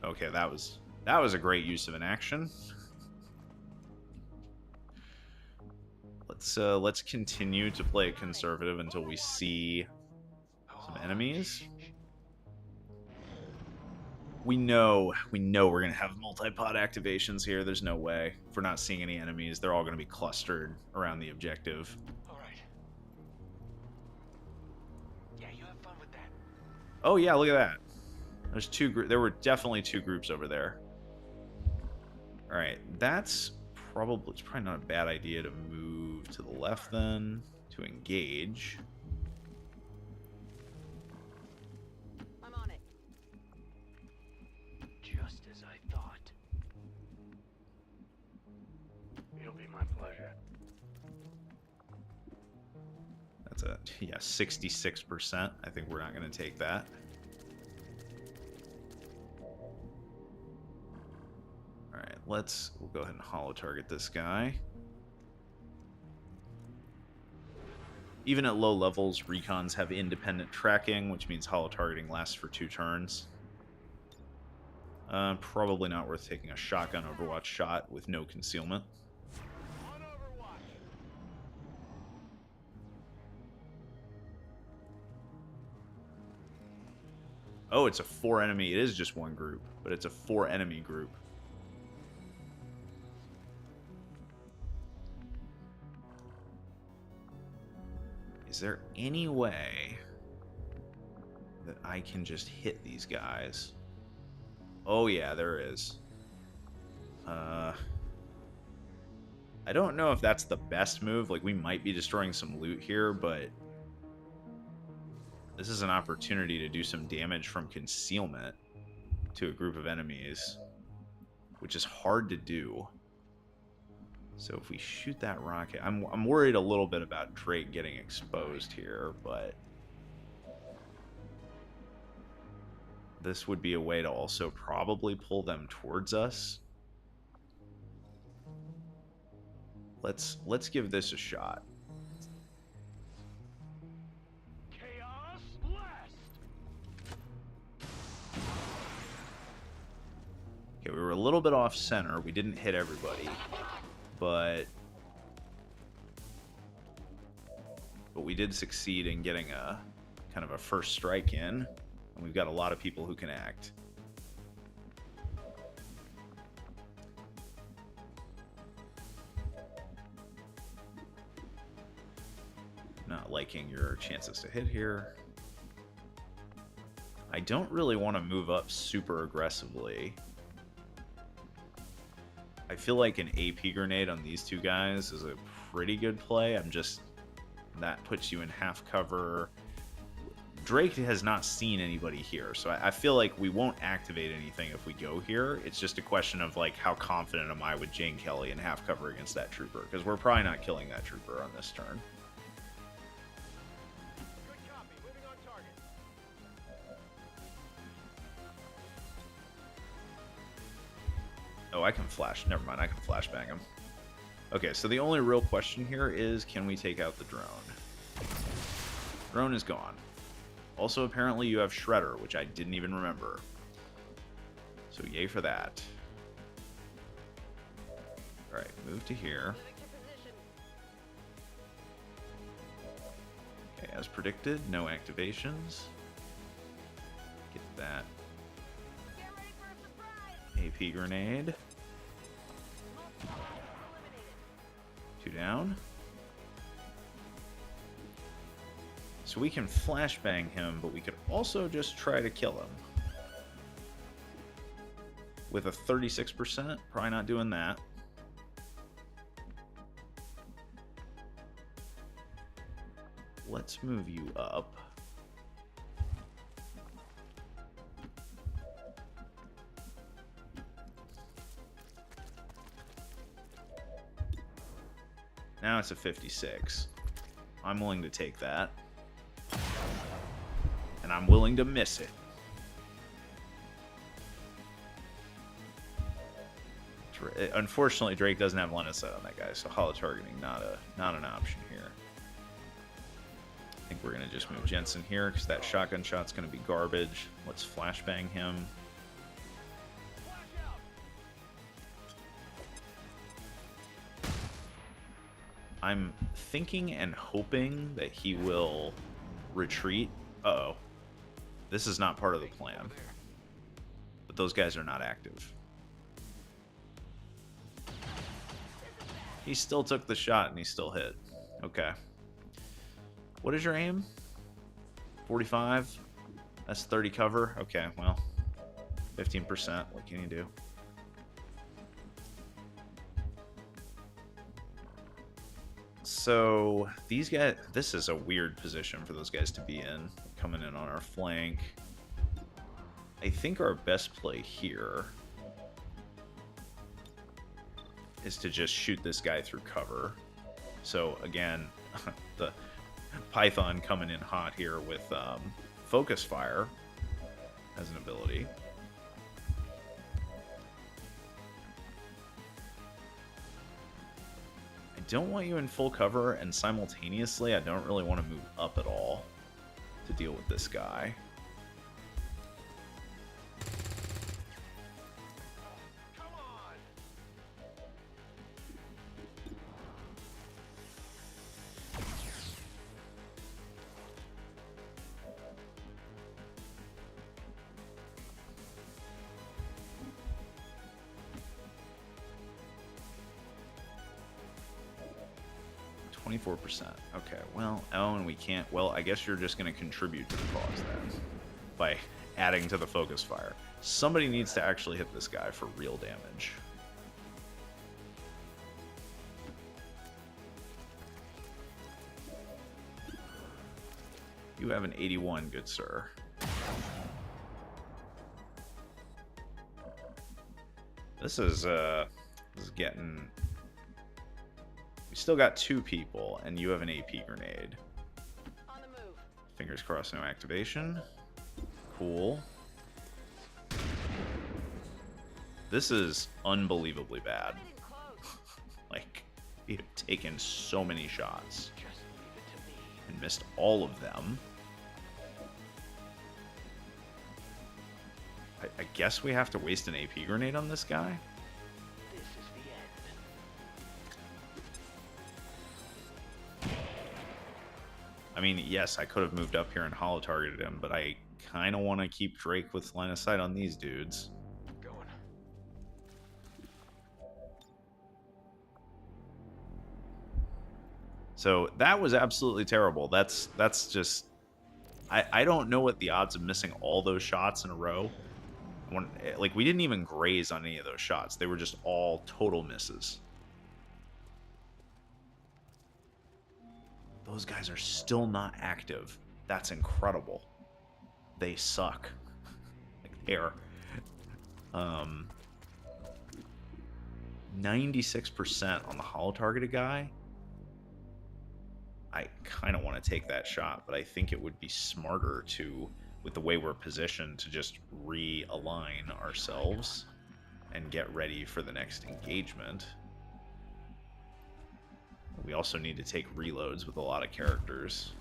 Okay, that was a great use of an action. Let's continue to play it conservative until we see some enemies. We know we're gonna have multi-pod activations here. There's no way. If we're not seeing any enemies, they're all gonna be clustered around the objective. All right. Yeah, you have fun with that. Oh yeah, look at that. There's there were definitely 2 groups over there. All right, it's probably not a bad idea to move to the left then to engage. I'm on it. Just as I thought. It'll be my pleasure. That's a 66%. I think we're not going to take that. All right, we'll go ahead and holo target this guy. Even at low levels, recons have independent tracking, which means holo targeting lasts for 2 turns. Probably not worth taking a shotgun Overwatch shot with no concealment. On Overwatch. Oh, it's a 4 enemy. It is just one group, but it's a 4 enemy group. Is there any way that I can just hit these guys? Oh yeah, there is. I don't know if that's the best move. Like, we might be destroying some loot here, but this is an opportunity to do some damage from concealment to a group of enemies, which is hard to do. So if we shoot that rocket, I'm worried a little bit about Drake getting exposed here, but this would be a way to also probably pull them towards us. Let's give this a shot. Chaos blast. Okay, we were a little bit off center. We didn't hit everybody, but we did succeed in getting a kind of a first strike in, and we've got a lot of people who can act. Not liking your chances to hit here. I don't really want to move up super aggressively. I feel like an AP grenade on these two guys is a pretty good play. That puts you in half cover. Drake has not seen anybody here, so I feel like we won't activate anything if we go here. It's just a question of, like, how confident am I with Jane Kelly in half cover against that trooper, because we're probably not killing that trooper on this turn. Good copy. Moving on target. Oh, I can flash. Never mind, I can flashbang him. Okay, so the only real question here is, can we take out the drone? Drone is gone. Also, apparently you have Shredder, which I didn't even remember. So yay for that. Alright, move to here. Okay, as predicted, no activations. Get that AP grenade. 2 down. So we can flashbang him, but we could also just try to kill him. With a 36%, probably not doing that. Let's move you up. Now it's a 56. I'm willing to take that. And I'm willing to miss it. Unfortunately, Drake doesn't have line of sight on that guy, so hollow targeting not an option here. I think we're gonna just move Jensen here because that shotgun shot's gonna be garbage. Let's flashbang him. I'm thinking and hoping that he will retreat. Uh-oh. This is not part of the plan. But those guys are not active. He still took the shot and he still hit. Okay. What is your aim? 45? That's 30 cover? Okay, well. 15%. What can you do? So, these guys... This is a weird position for those guys to be in. Coming in on our flank. I think our best play here is to just shoot this guy through cover. So, again, the Python coming in hot here with focus fire as an ability. I don't want you in full cover, and simultaneously I don't really want to move up at all to deal with this guy. Come on. 24%. Okay, well, oh, and we can't. Well, I guess you're just going to contribute to the cause then by adding to the focus fire. Somebody needs to actually hit this guy for real damage. You have an 81, good sir. This is getting... We still got 2 people, and you have an AP grenade. On the move. Fingers crossed, no activation. Cool. This is unbelievably bad. Get in close. Like, we have taken so many shots and missed all of them. I guess we have to waste an AP grenade on this guy? This is the end. I mean, yes, I could have moved up here and holo targeted him, but I kind of want to keep Drake with line of sight on these dudes. Going. So that was absolutely terrible. That's just... I don't know what the odds of missing all those shots in a row. Like, we didn't even graze on any of those shots. They were just all total misses. Those guys are still not active. That's incredible. They suck. Like, they're 96% on the holo targeted guy. I kind of want to take that shot, but I think it would be smarter to, with the way we're positioned, to just realign ourselves and get ready for the next engagement. We also need to take reloads with a lot of characters.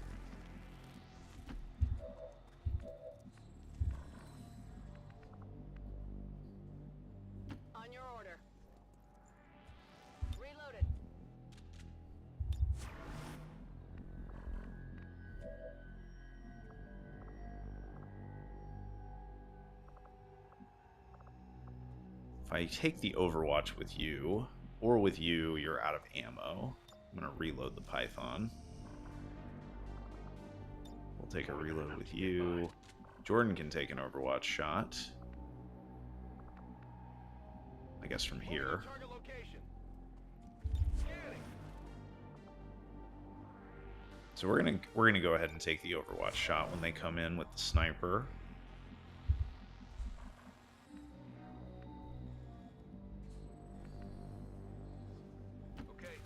On your order. Reloaded. If I take the Overwatch with you, or with you, you're out of ammo. I'm going to reload the Python. We'll take a reload with you. Jordan can take an Overwatch shot. I guess from here. Target location. Scanning. So we're gonna go ahead and take the Overwatch shot when they come in with the sniper. Okay.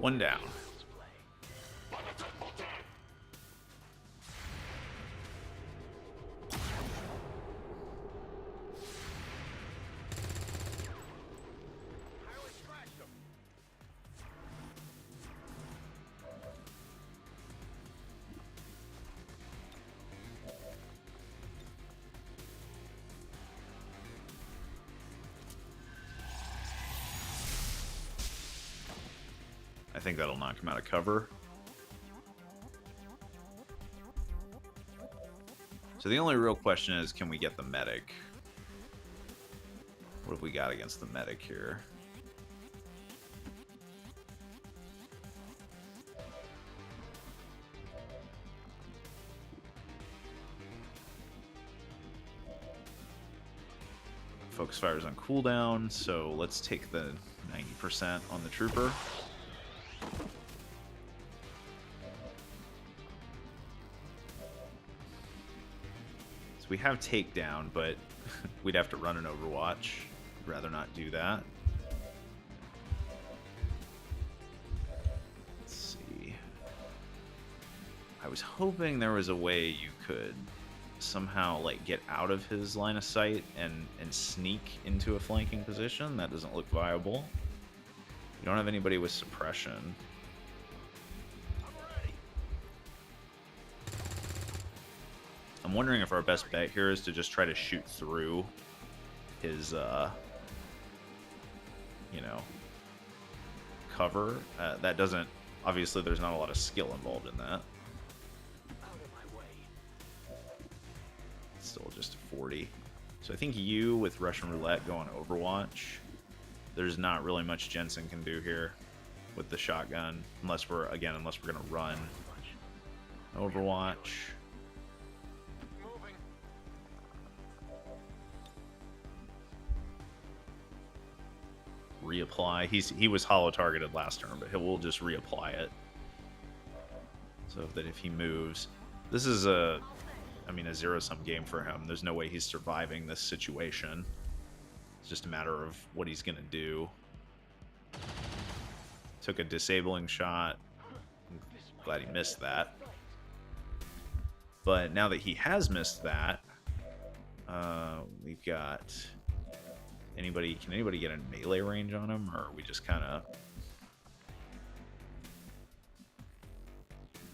One down. Highly scratched them. I think that'll knock him out of cover. So the only real question is, can we get the medic? What have we got against the medic here? Focus fire is on cooldown, so let's take the 90% on the trooper. So we have takedown, but we'd have to run an Overwatch. I'd rather not do that. Let's see. I was hoping there was a way you could somehow like get out of his line of sight and sneak into a flanking position. That doesn't look viable. You don't have anybody with suppression. I'm wondering if our best bet here is to just try to shoot through his you know, cover. That doesn't, obviously there's not a lot of skill involved in that. Out of my way. It's still just a 40. So I think you with Russian Roulette going Overwatch, there's not really much Jensen can do here with the shotgun, unless we're gonna run Overwatch. Moving. Reapply. He was hollow targeted last turn, but we'll just reapply it. So that if he moves, this is a zero-sum game for him. There's no way he's surviving this situation. It's just a matter of what he's gonna do. Took a disabling shot. I'm glad he missed that. But now that he has missed that, we've got anybody. Can anybody get a melee range on him, or are we just kind of?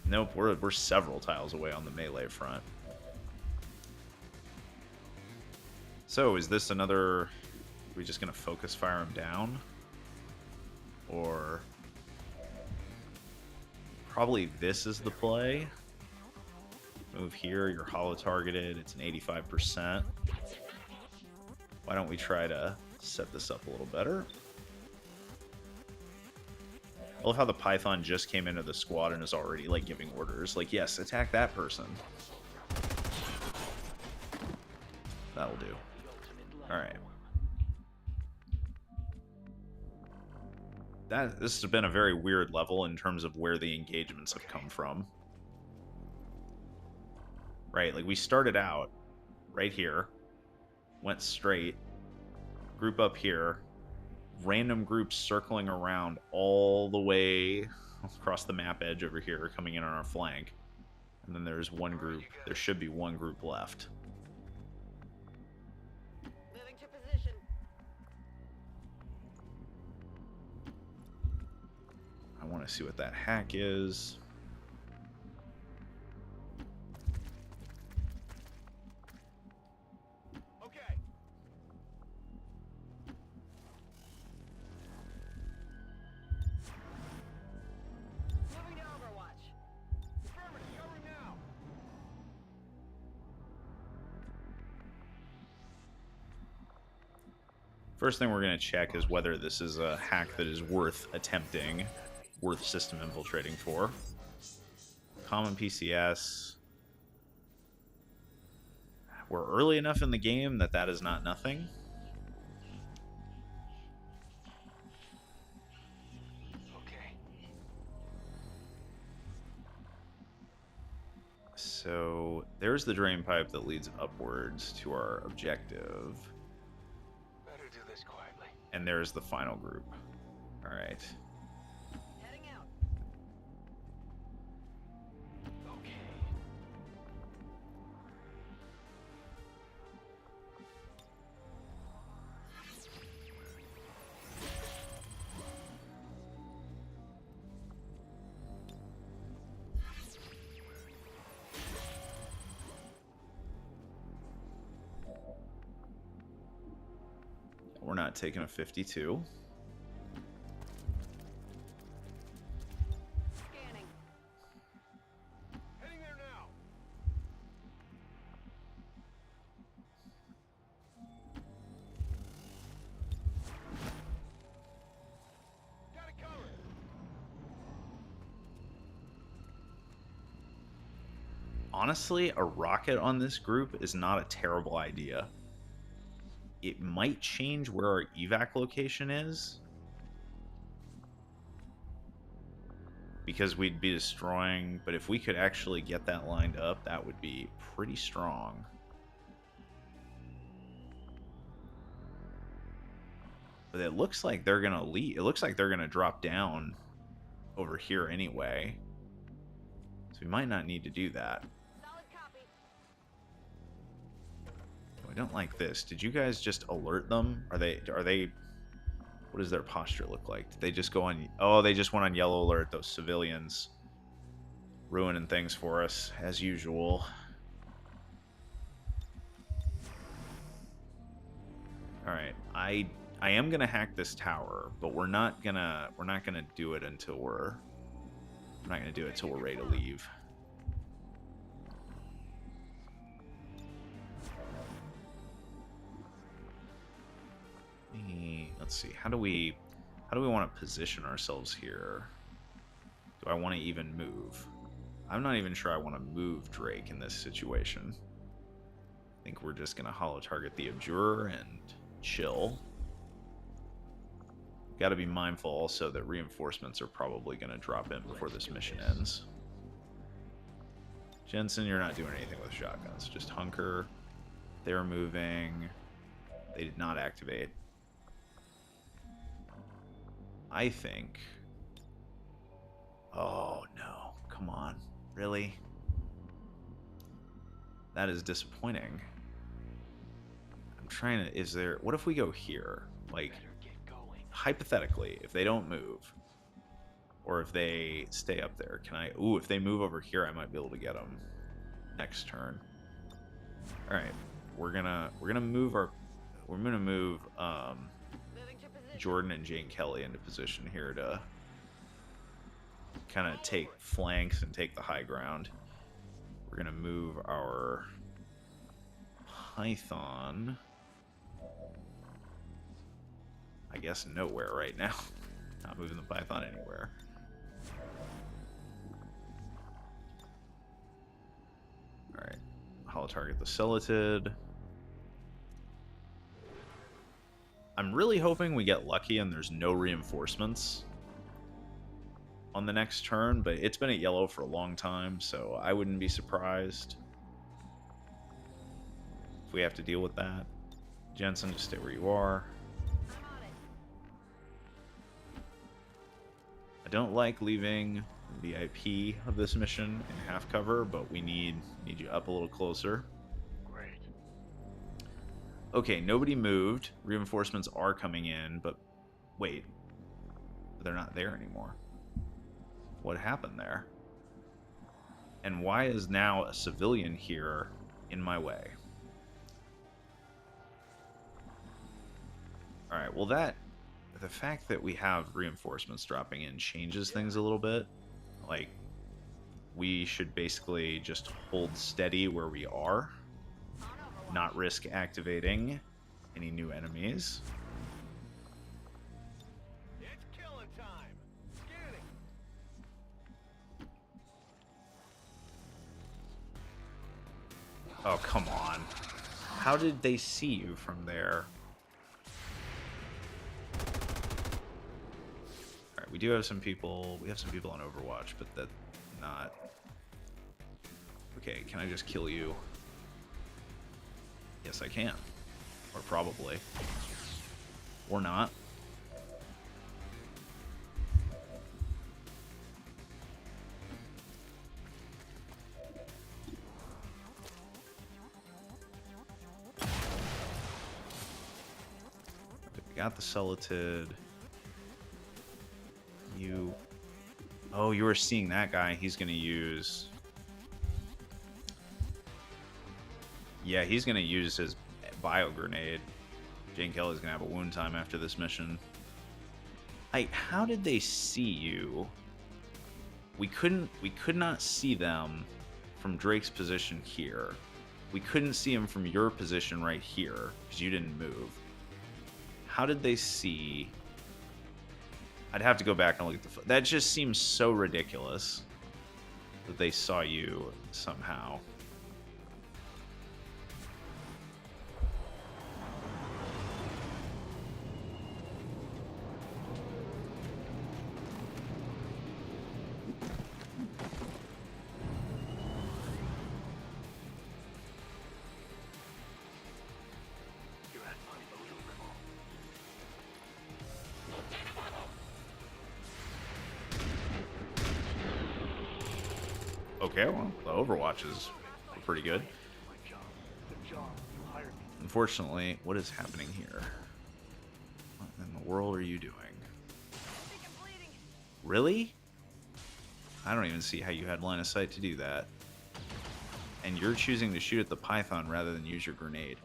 Nope, we're several tiles away on the melee front. So is this another? Are we just gonna focus fire him down, or probably this is the play? Move here, you're hollow targeted, it's an 85%. Why don't we try to set this up a little better? I love how the Python just came into the squad and is already like giving orders. Like, yes, attack that person. That'll do. Alright. This has been a very weird level in terms of where the engagements have come from. Right, like we started out right here, went straight, group up here, random groups circling around all the way across the map edge over here, coming in on our flank. And then there's one group, there should be one group left. Moving to position. I want to see what that hack is. Okay. Moving to Overwatch. Affirmative. Covering now. First thing we're going to check is whether this is a hack that is worth attempting, worth system infiltrating for. Common PCS. We're early enough in the game that that is not nothing. Okay. So there's the drain pipe that leads upwards to our objective. Better do this quietly. And there's the final group. All right. Heading out. Okay. We're not taking a 52. Scanning. Heading there now. Got it covered. Honestly, a rocket on this group is not a terrible idea. It might change where our evac location is, because we'd be destroying, but if we could actually get that lined up, that would be pretty strong. But it looks like they're gonna leave. It looks like they're gonna drop down over here anyway, so we might not need to do that. Solid copy. I don't like this. Did you guys just alert them? Are they what does their posture look like? Did they just go on, oh, they just went on yellow alert, those civilians ruining things for us as usual. All right, I I am gonna hack this tower, but we're not gonna do it until we're ready to leave. Let's see. How do we want to position ourselves here? Do I want to even move? I'm not even sure I want to move Drake in this situation. I think we're just gonna holo target the Abjurer and chill. Got to be mindful also that reinforcements are probably going to drop in before this mission ends. Jensen, you're not doing anything with shotguns. Just hunker. They're moving. They did not activate. I think... Oh, no. Come on. Really? That is disappointing. I'm trying to... Is there... What if we go here? Like... Hypothetically, if they don't move, or if they stay up there, can I... Ooh, if they move over here, I might be able to get them next turn. All right, we're gonna move Jordan and Jane Kelly into position here to kind of take flanks and take the high ground. We're gonna move our Python, I guess, nowhere right now. Not moving the Python anywhere. Alright. Holo target the Celatid. I'm really hoping we get lucky and there's no reinforcements on the next turn, but it's been at yellow for a long time, so I wouldn't be surprised if we have to deal with that. Jensen, just stay where you are. I don't like leaving the IP of this mission in half cover, but we need you up a little closer. Great. Okay, nobody moved. Reinforcements are coming in, but wait. They're not there anymore. What happened there? And why is now a civilian here in my way? Alright, well the fact that we have reinforcements dropping in changes things a little bit. Like, we should basically just hold steady where we are, not risk activating any new enemies. It's killing time. Scanning. Oh, come on. How did they see you from there? Alright, we do have some people. We have some people on Overwatch, but that's not... Okay, can I just kill you? Yes, I can. Or probably. Or not. We got the Celatid. You... Oh, you were seeing that guy. He's going to use... Yeah, he's going to use his bio grenade. Jane Kelly's going to have a wound time after this mission. How did they see you? We could not see them from Drake's position here. We couldn't see him from your position right here because you didn't move. How did they see? I'd have to go back and look at the... That just seems so ridiculous that they saw you somehow. Okay, well, the Overwatches were pretty good. Unfortunately, what is happening here? What in the world are you doing? Really? I don't even see how you had line of sight to do that. And you're choosing to shoot at the Python rather than use your grenade.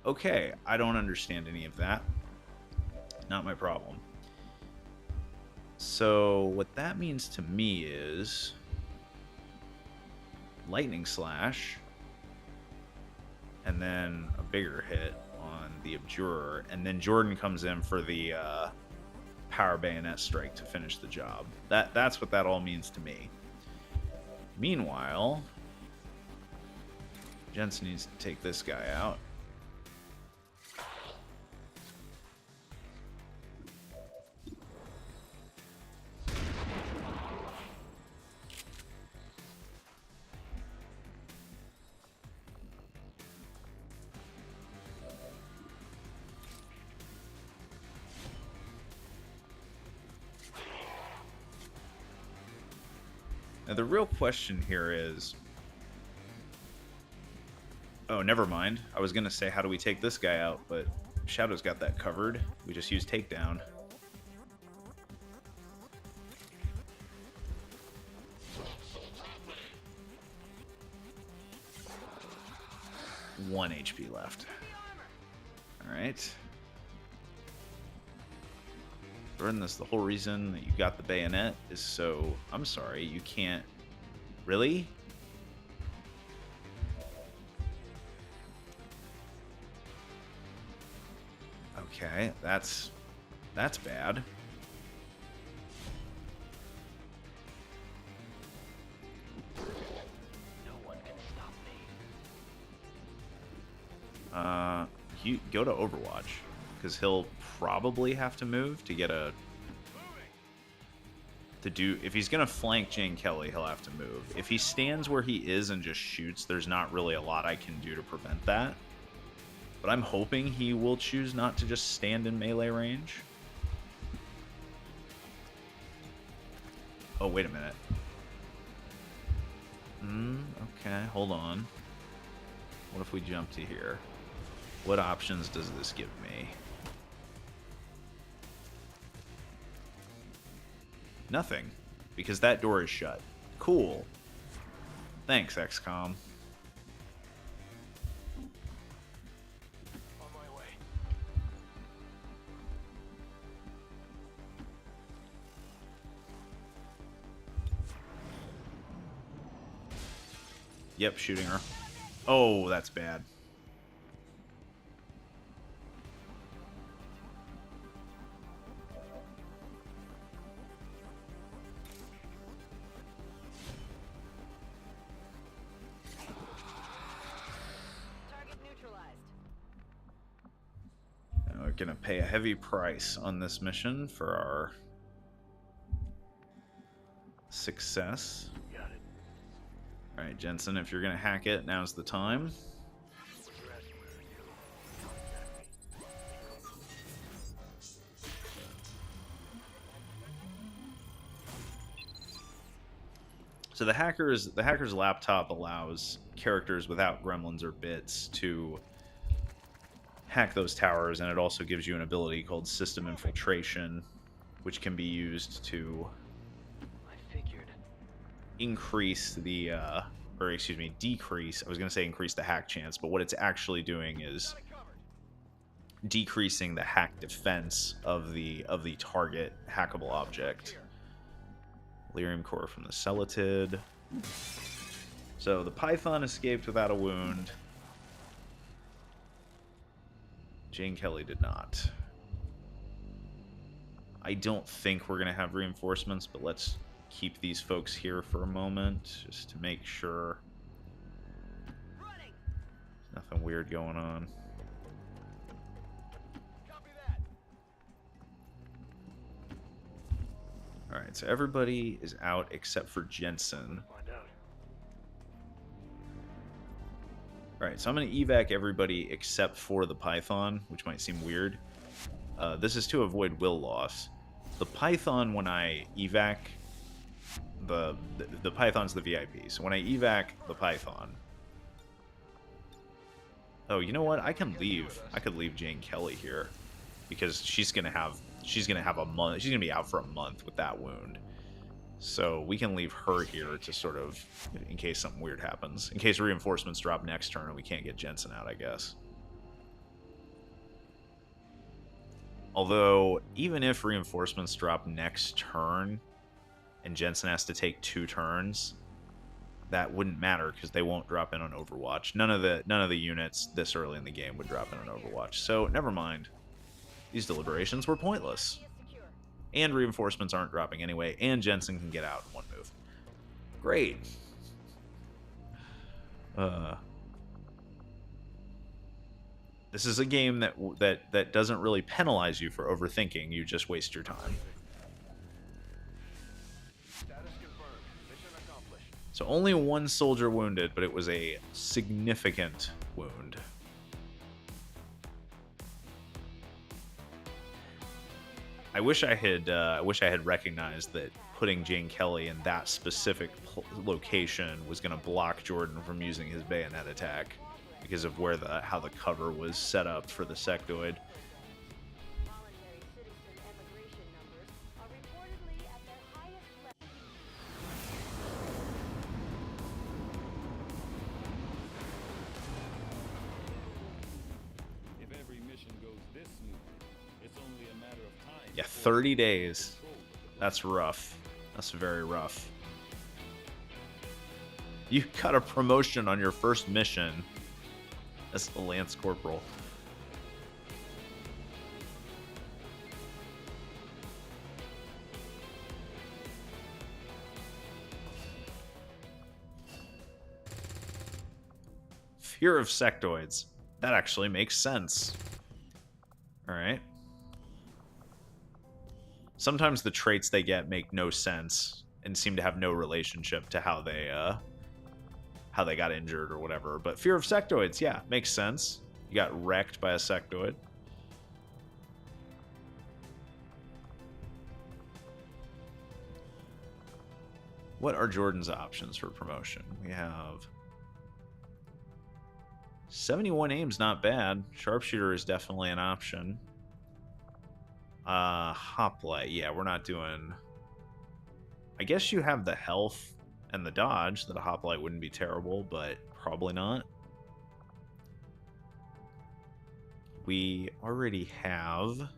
Okay, I don't understand any of that. Not my problem. So what that means to me is lightning slash, and then a bigger hit on the Abjurer, and then Jordan comes in for the power bayonet strike to finish the job. That's what that all means to me. Meanwhile, Jensen needs to take this guy out. Now, the real question here is... Oh, never mind. I was going to say, how do we take this guy out? But Shadow's got that covered. We just use takedown. One HP left. Alright. Burn this. The whole reason that you got the bayonet is so... I'm sorry, you can't... Really? Okay, that's bad. No one can stop me. You go to Overwatch, because he'll probably have to move to get a... To do... If he's going to flank Jane Kelly, he'll have to move. If he stands where he is and just shoots, there's not really a lot I can do to prevent that. But I'm hoping he will choose not to just stand in melee range. Oh, wait a minute. Okay, hold on. What if we jump to here? What options does this give me? Nothing, because that door is shut. Cool. Thanks, Xcom. On my way. Yep, shooting her. Oh, that's bad. Target neutralized. And we're gonna pay a heavy price on this mission for our success. Got it. Alright, Jensen, if you're gonna hack it, now's the time. What you're asking me to do. So the hacker's laptop allows characters without gremlins or bits to hack those towers, and it also gives you an ability called System Infiltration, which can be used to I figured. increase the or excuse me, decrease. I was going to say increase the hack chance, but what it's actually doing is decreasing the hack defense of the target hackable object. Lyrium core from the Celatid. So the Python escaped without a wound. Jane Kelly did not. I don't think we're going to have reinforcements, but let's keep these folks here for a moment just to make sure Running. there's nothing weird going on. Copy that. Alright, so everybody is out except for Jensen. Find out. Alright, so I'm going to evac everybody except for the Python, which might seem weird. This is to avoid will loss. The Python, when I evac, the Python's the VIP. So when I evac the Python... Oh, you know what? I can leave. I could leave Jane Kelly here. Because she's gonna have a month. She's gonna be out for a month with that wound. So we can leave her here to sort of, in case something weird happens. In case reinforcements drop next turn and we can't get Jensen out, I guess. Although, even if reinforcements drop next turn and Jensen has to take 2 turns, that wouldn't matter because they won't drop in on Overwatch. None of the units this early in the game would drop in on Overwatch. So never mind. These deliberations were pointless. Secure. And reinforcements aren't dropping anyway, and Jensen can get out in 1 move. Great. This is a game that doesn't really penalize you for overthinking. You just waste your time. Status confirmed. Mission accomplished. So only 1 soldier wounded, but it was a significant wound. I wish I had recognized that putting Jane Kelly in that specific location was going to block Jordan from using his bayonet attack because of how the cover was set up for the sectoid. Voluntary citizen emigration numbers are reportedly at their highest level. If every mission goes this smoothly, it's only a matter of time. Yeah, before 30 we take days. control of the That's rough. That's very rough. You got a promotion on your first mission as a Lance Corporal. Fear of sectoids. That actually makes sense. Alright. Sometimes the traits they get make no sense and seem to have no relationship to how they got injured or whatever. But fear of sectoids, yeah, makes sense. You got wrecked by a sectoid. What are Jordan's options for promotion? We have 71 aim's not bad. Sharpshooter is definitely an option. Hoplite, yeah, we're not doing... I guess you have the health and the dodge, that a hoplite wouldn't be terrible, but probably not. We already have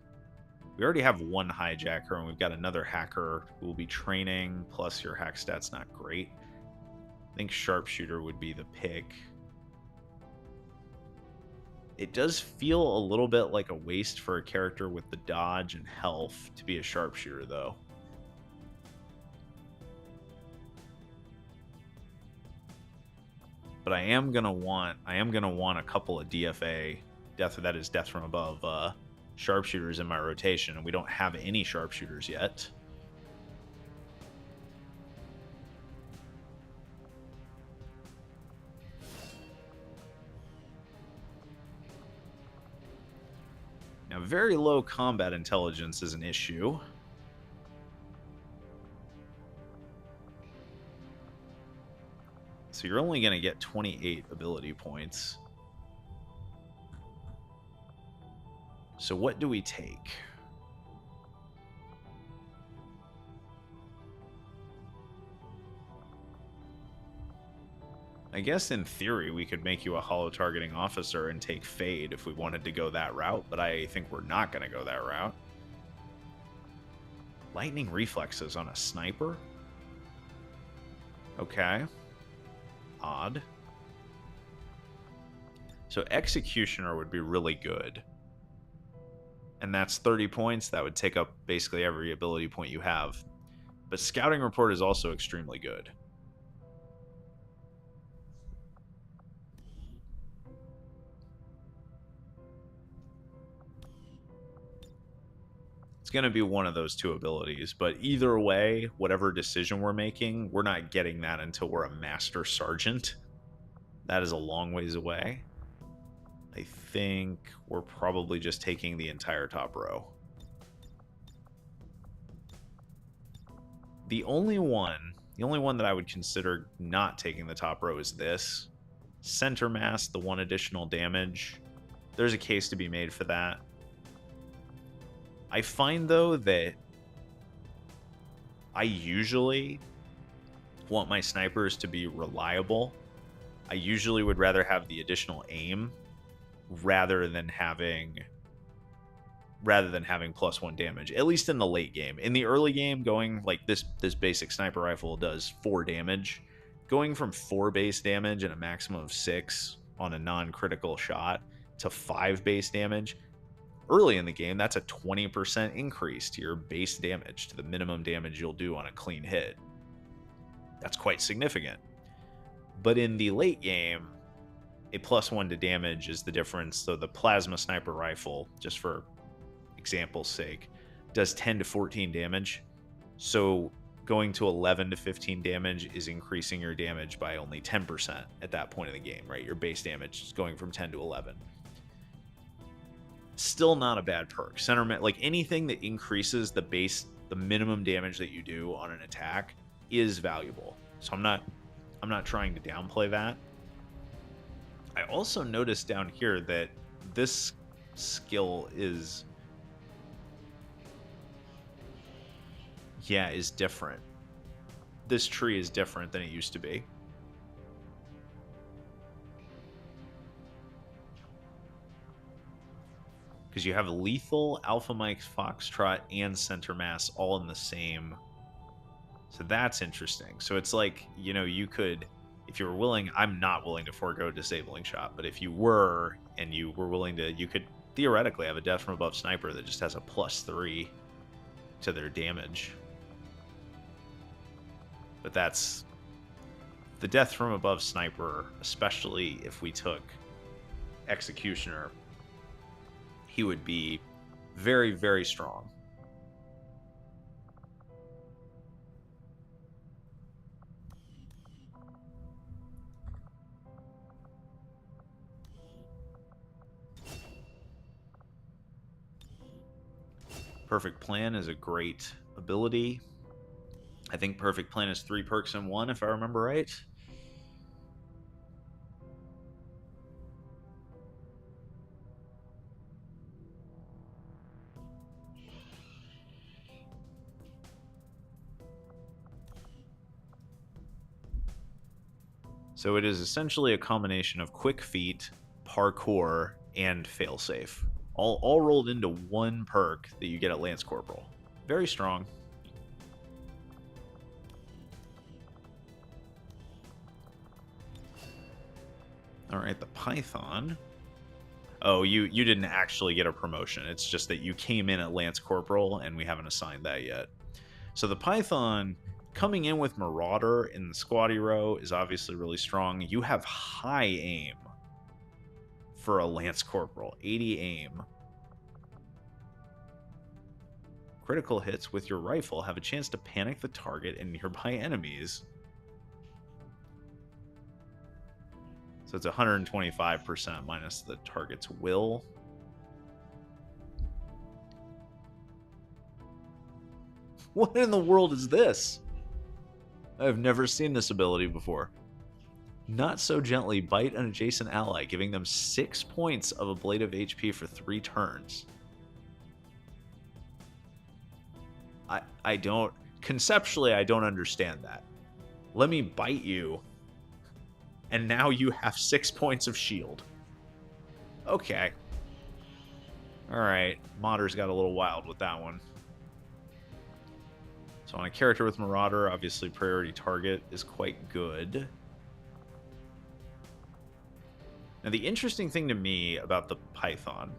1 hijacker, and we've got another hacker who will be training, plus your hack stat's not great. I think sharpshooter would be the pick. It does feel a little bit like a waste for a character with the dodge and health to be a sharpshooter, though. But I am gonna want a couple of DFA, death from above, sharpshooters in my rotation, and we don't have any sharpshooters yet. Now, very low combat intelligence is an issue. So you're only going to get 28 ability points. So what do we take? I guess in theory we could make you a hollow targeting officer and take Fade if we wanted to go that route, but I think we're not going to go that route. Lightning reflexes on a sniper? Okay. Odd. So Executioner would be really good. And that's 30 points. That would take up basically every ability point you have. But Scouting Report is also extremely good. It's going to be one of those 2 abilities, but either way, whatever decision we're making, we're not getting that until we're a Master Sergeant. That is a long ways away. I think we're probably just taking the entire top row. The only one that I would consider not taking the top row is this. Center Mass, the 1 additional damage. There's a case to be made for that. I find, though, that I usually want my snipers to be reliable. I usually would rather have the additional aim rather than having rather than having +1 damage, at least in the late game. In the early game, going like this basic sniper rifle does 4 damage. Going from 4 base damage and a maximum of 6 on a non-critical shot to 5 base damage early in the game, that's a 20% increase to your base damage, to the minimum damage you'll do on a clean hit. That's quite significant. But in the late game, a +1 to damage is the difference. So the plasma sniper rifle, just for example's sake, does 10 to 14 damage. So going to 11 to 15 damage is increasing your damage by only 10% at that point in the game, right? Your base damage is going from 10 to 11. Still not a bad perk. Centerman, like anything that increases the minimum damage that you do on an attack is valuable. So I'm not trying to downplay that. I also noticed down here that this skill is different. This tree is different than it used to be. Because you have lethal, Alpha Mike, Foxtrot, and Center Mass all in the same. So that's interesting. So it's like, you know, you could, if you were willing, I'm not willing to forego Disabling Shot, but if you were, and you were willing to, you could theoretically have a Death from Above sniper that just has a +3 to their damage. But that's the Death from Above sniper, especially if we took Executioner, he would be very, very strong. Perfect Plan is a great ability. I think Perfect Plan is 3 perks in 1, if I remember right. So it is essentially a combination of Quick Feet, Parkour, and Failsafe. All rolled into one perk that you get at Lance Corporal. Very strong. Alright, the Python. Oh, you didn't actually get a promotion. It's just that you came in at Lance Corporal, and we haven't assigned that yet. So the Python, coming in with Marauder in the squatty row, is obviously really strong. You have high aim for a Lance Corporal. 80 aim. Critical hits with your rifle have a chance to panic the target and nearby enemies. So it's 125% minus the target's will. What in the world is this? I've never seen this ability before. Not so gently bite an adjacent ally, giving them 6 points of ablative HP for 3 turns. I don't... Conceptually, I don't understand that. Let me bite you, and now you have 6 points of shield. Okay. Alright, Modder's got a little wild with that one. So on a character with Marauder, obviously priority target is quite good. Now the interesting thing to me about the Python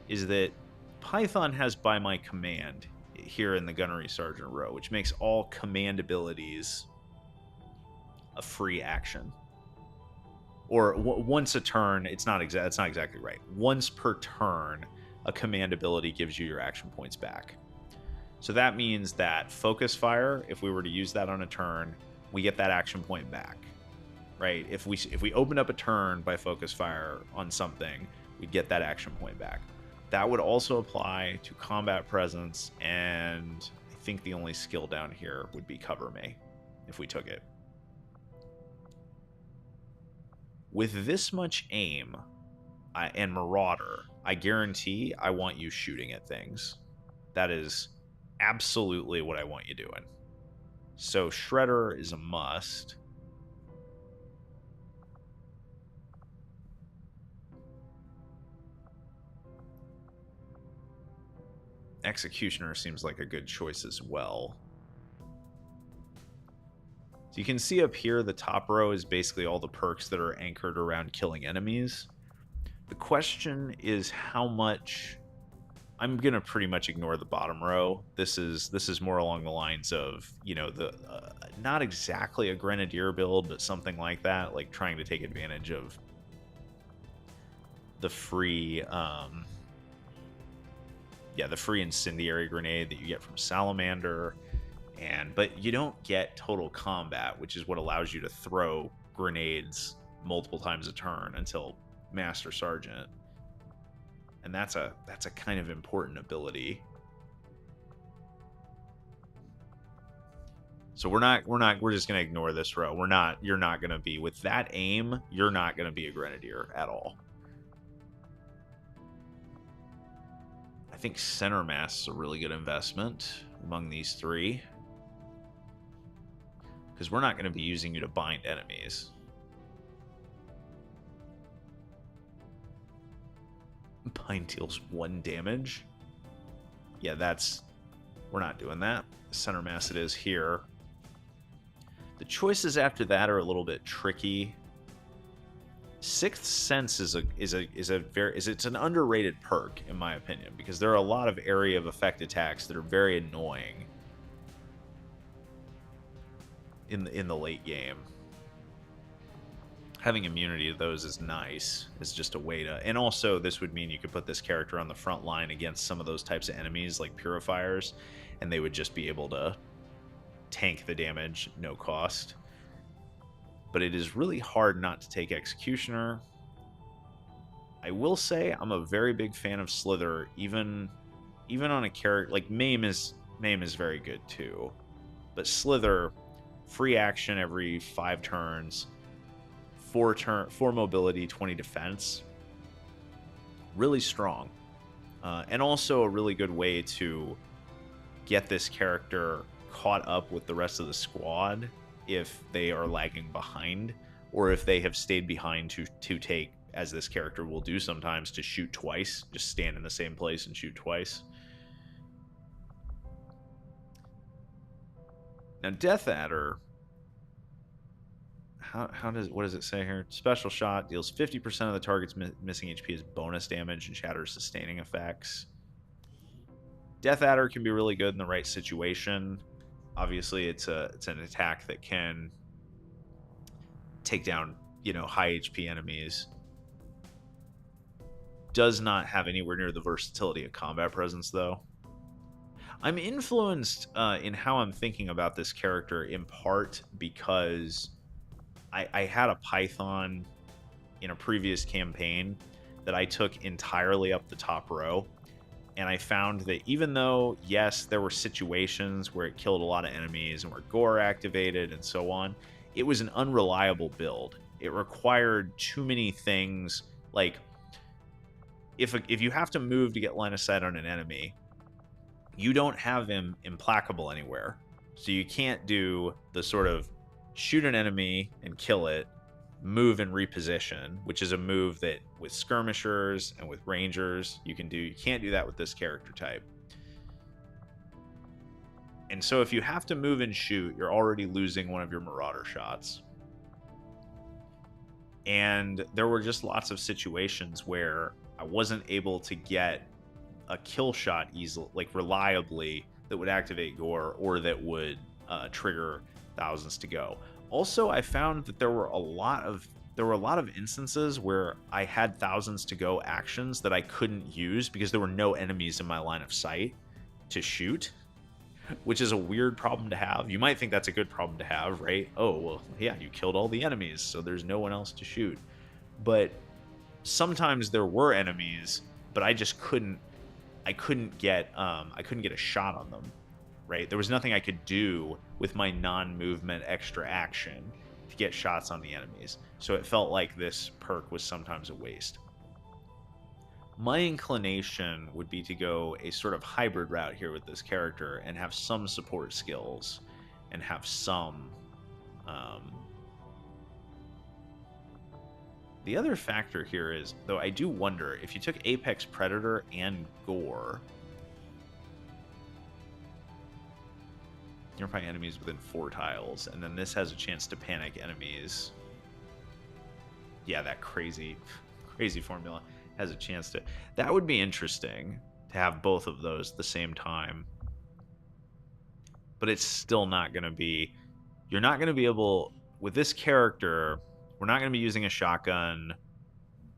is that Python has by my command here in the Gunnery Sergeant row, which makes all command abilities a free action. Or once a turn, it's not exactly right. Once per turn, a command ability gives you your action points back. So that means that Focus Fire, if we were to use that on a turn, we get that action point back. Right? If we opened up a turn by Focus Fire on something, we'd get that action point back. That would also apply to Combat Presence, and I think the only skill down here would be Cover Me, if we took it. With this much aim and Marauder, I guarantee I want you shooting at things. That is absolutely what I want you doing. So Shredder is a must. Executioner seems like a good choice as well. So you can see up here, the top row is basically all the perks that are anchored around killing enemies. The question is how much... I'm going to pretty much ignore the bottom row. This is more along the lines of, you know, the not exactly a Grenadier build, but something like that, like trying to take advantage of the free the free incendiary grenade that you get from Salamander. But you don't get total combat, which is what allows you to throw grenades multiple times a turn until Master Sergeant. And that's a kind of important ability. So we're just gonna ignore this row. You're not gonna be, with that aim, you're not gonna be a Grenadier at all. I think center mass is a really good investment among these three, because we're not going to be using you to bind enemies. Bind deals 1 damage. Yeah, we're not doing that. Center mass it is here. The choices after that are a little bit tricky. Sixth Sense is an underrated perk in my opinion, because there are a lot of area of effect attacks that are very annoying in the late game. Having immunity to those is nice. It's just a way to... And also, this would mean you could put this character on the front line against some of those types of enemies, like Purifiers, and they would just be able to tank the damage, no cost. But it is really hard not to take Executioner. I will say, I'm a very big fan of Slither, even on a character... Like, Maim is very good, too. But Slither, free action every 5 turns... 4 mobility, 20 defense. Really strong. And also a really good way to get this character caught up with the rest of the squad if they are lagging behind, or if they have stayed behind to take, as this character will do sometimes, to shoot twice. Just stand in the same place and shoot twice. Now, Death Adder... what does it say here? Special shot deals 50% of the target's missing HP as bonus damage and shatters sustaining effects. Death Adder can be really good in the right situation. Obviously, it's an attack that can take down, you know, high HP enemies. Does not have anywhere near the versatility of combat presence, though. I'm influenced in how I'm thinking about this character in part because I had a Python in a previous campaign that I took entirely up the top row, and I found that even though, yes, there were situations where it killed a lot of enemies and where gore activated and so on, it was an unreliable build. It required too many things. Like, if you have to move to get line of sight on an enemy, you don't have him implacable anywhere. So you can't do the sort of shoot an enemy and kill it, move and reposition, which is a move that with skirmishers and with rangers you can do. You can't do that with this character type. And so if you have to move and shoot, you're already losing one of your Marauder shots. And there were just lots of situations where I wasn't able to get a kill shot easily, like reliably, that would activate gore or that would trigger thousands to go. Also, I found that there were a lot of instances where I had thousands to go actions that I couldn't use because there were no enemies in my line of sight to shoot, which is a weird problem to have. You might think that's a good problem to have, right? Oh, well, yeah, you killed all the enemies, so there's no one else to shoot. But sometimes there were enemies, but I just couldn't get a shot on them. Right? There was nothing I could do with my non-movement extra action to get shots on the enemies. So it felt like this perk was sometimes a waste. My inclination would be to go a sort of hybrid route here with this character and have some support skills and have some... The other factor here is, though, I do wonder, if you took Apex Predator and Gore... Nearby enemies within 4 tiles. And then this has a chance to panic enemies. Yeah, that crazy formula has a chance to... That would be interesting to have both of those at the same time. But it's still not going to be... You're not going to be able... With this character, we're not going to be using a shotgun.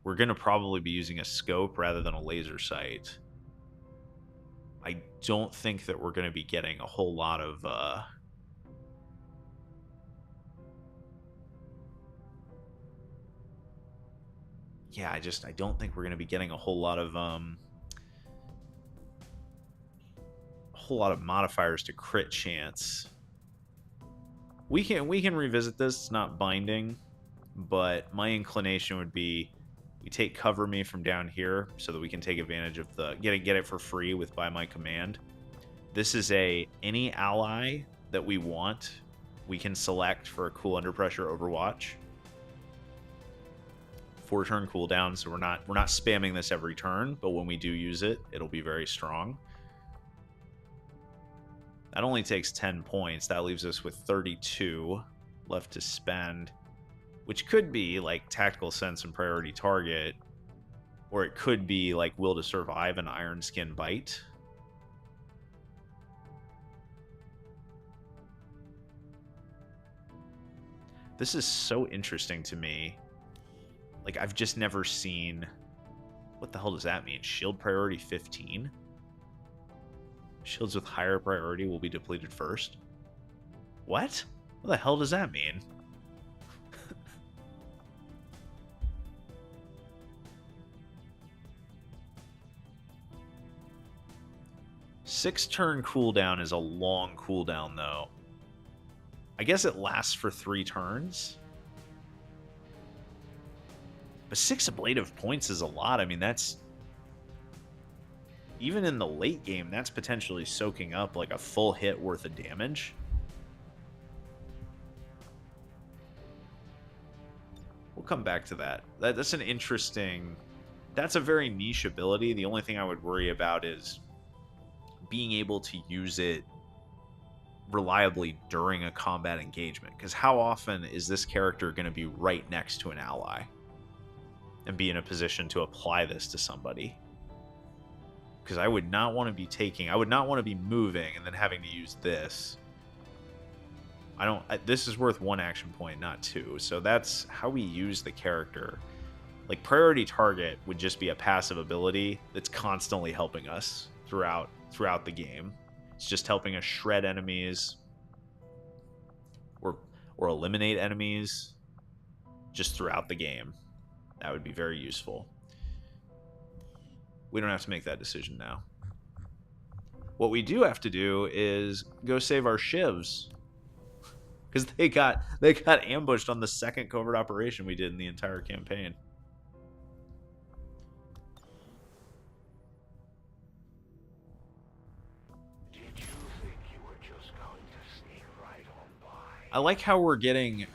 We're going to probably be using a scope rather than a laser sight. I don't think that we're going to be getting a whole lot of... Yeah, I don't think we're going to be getting a whole lot of modifiers to crit chance. We can revisit this. It's not binding, but my inclination would be we take cover me from down here so that we can take advantage of the get it for free with by my command. This is any ally that we want, we can select for a cool under pressure Overwatch. 4-turn cooldown, so we're not spamming this every turn, but when we do use it, it'll be very strong. That only takes 10 points. That leaves us with 32 left to spend, which could be like Tactical Sense and Priority Target, or it could be like Will to Survive and Iron Skin Bite. This is so interesting to me. Like, I've just never seen... What the hell does that mean? Shield priority 15? Shields with higher priority will be depleted first? What? What the hell does that mean? Six-turn cooldown is a long cooldown, though. I guess it lasts for 3 turns. But 6 ablative points is a lot. I mean, that's... Even in the late game, that's potentially soaking up like a full hit worth of damage. We'll come back to that. That's an interesting... That's a very niche ability. The only thing I would worry about is being able to use it reliably during a combat engagement. Because how often is this character going to be right next to an ally and be in a position to apply this to somebody? Because I would not want to be I would not want to be moving and then having to use this. This is worth 1 action point, not 2. So that's how we use the character. Like, Priority Target would just be a passive ability that's constantly helping us throughout the game. It's just helping us shred enemies or eliminate enemies just throughout the game. That would be very useful. We don't have to make that decision now. What we do have to do is go save our shivs, because they got ambushed on the second covert operation we did in the entire campaign. Did you think you were just going to sneak right on by? I like how we're getting...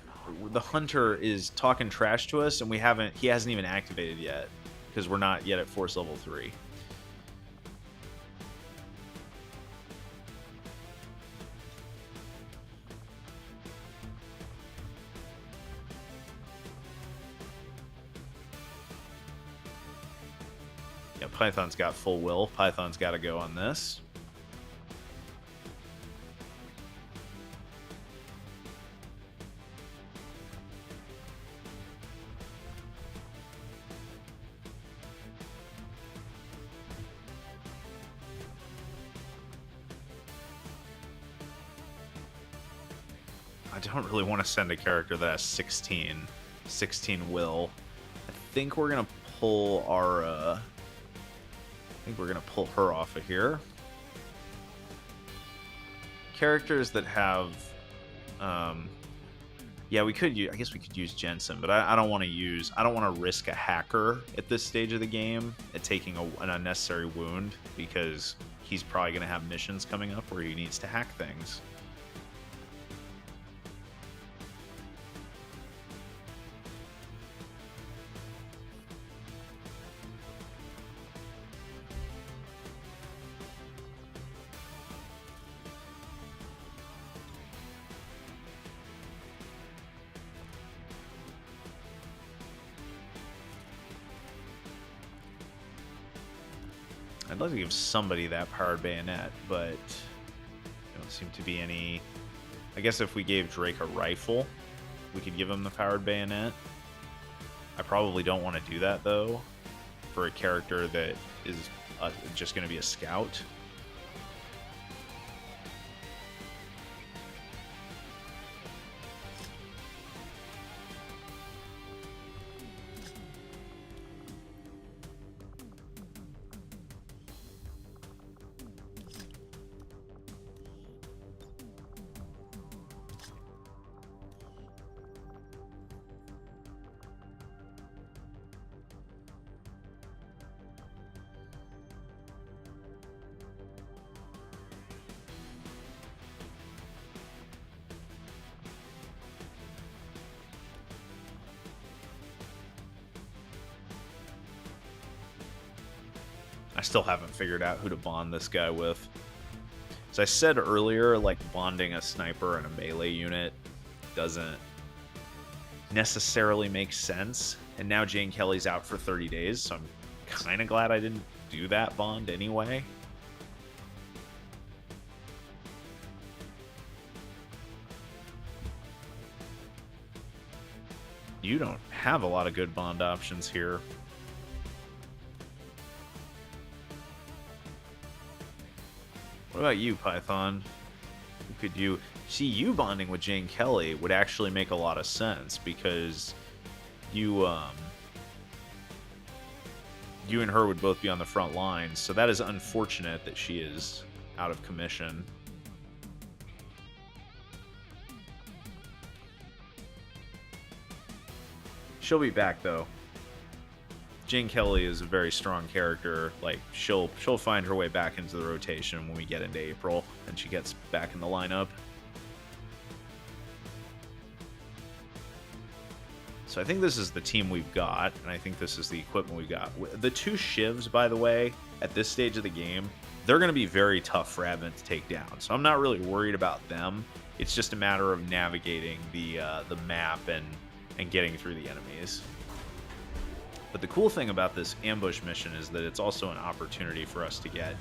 The hunter is talking trash to us, and he hasn't even activated yet, because we're not yet at force level 3. Yeah, Python's got full will. Python's got to go on this. I don't really want to send a character that has 16 will. I think we're gonna pull our her off of here. Characters that have yeah, I guess we could use Jensen, but I don't want to risk a hacker at this stage of the game at taking an unnecessary wound, because he's probably going to have missions coming up where he needs to hack things. I'd like to give somebody that powered bayonet, but there don't seem to be any. I guess if we gave Drake a rifle, we could give him the powered bayonet. I probably don't want to do that, though, for a character that is just going to be a scout. I still haven't figured out who to bond this guy with. As I said earlier, like, bonding a sniper and a melee unit doesn't necessarily make sense. And now Jane Kelly's out for 30 days, so I'm kind of glad I didn't do that bond anyway. You don't have a lot of good bond options here. What about you, Python? Could you see you bonding with Jane Kelly would actually make a lot of sense, because you and her would both be on the front lines, so that is unfortunate that she is out of commission. She'll be back, though. Jane Kelly is a very strong character. Like, she'll find her way back into the rotation when we get into April and she gets back in the lineup. So I think this is the team we've got, and I think this is the equipment we've got. The two Shivs, by the way, at this stage of the game, they're going to be very tough for Advent to take down. So I'm not really worried about them. It's just a matter of navigating the map and getting through the enemies. But the cool thing about this ambush mission is that it's also an opportunity for us to get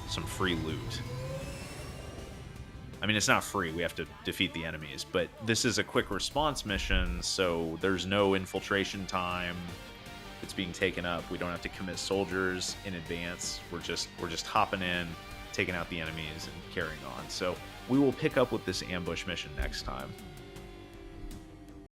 some free loot. I mean, it's not free, we have to defeat the enemies, but this is a quick response mission, so there's no infiltration time that's being taken up. We don't have to commit soldiers in advance. We're just hopping in, taking out the enemies, and carrying on. So we will pick up with this ambush mission next time.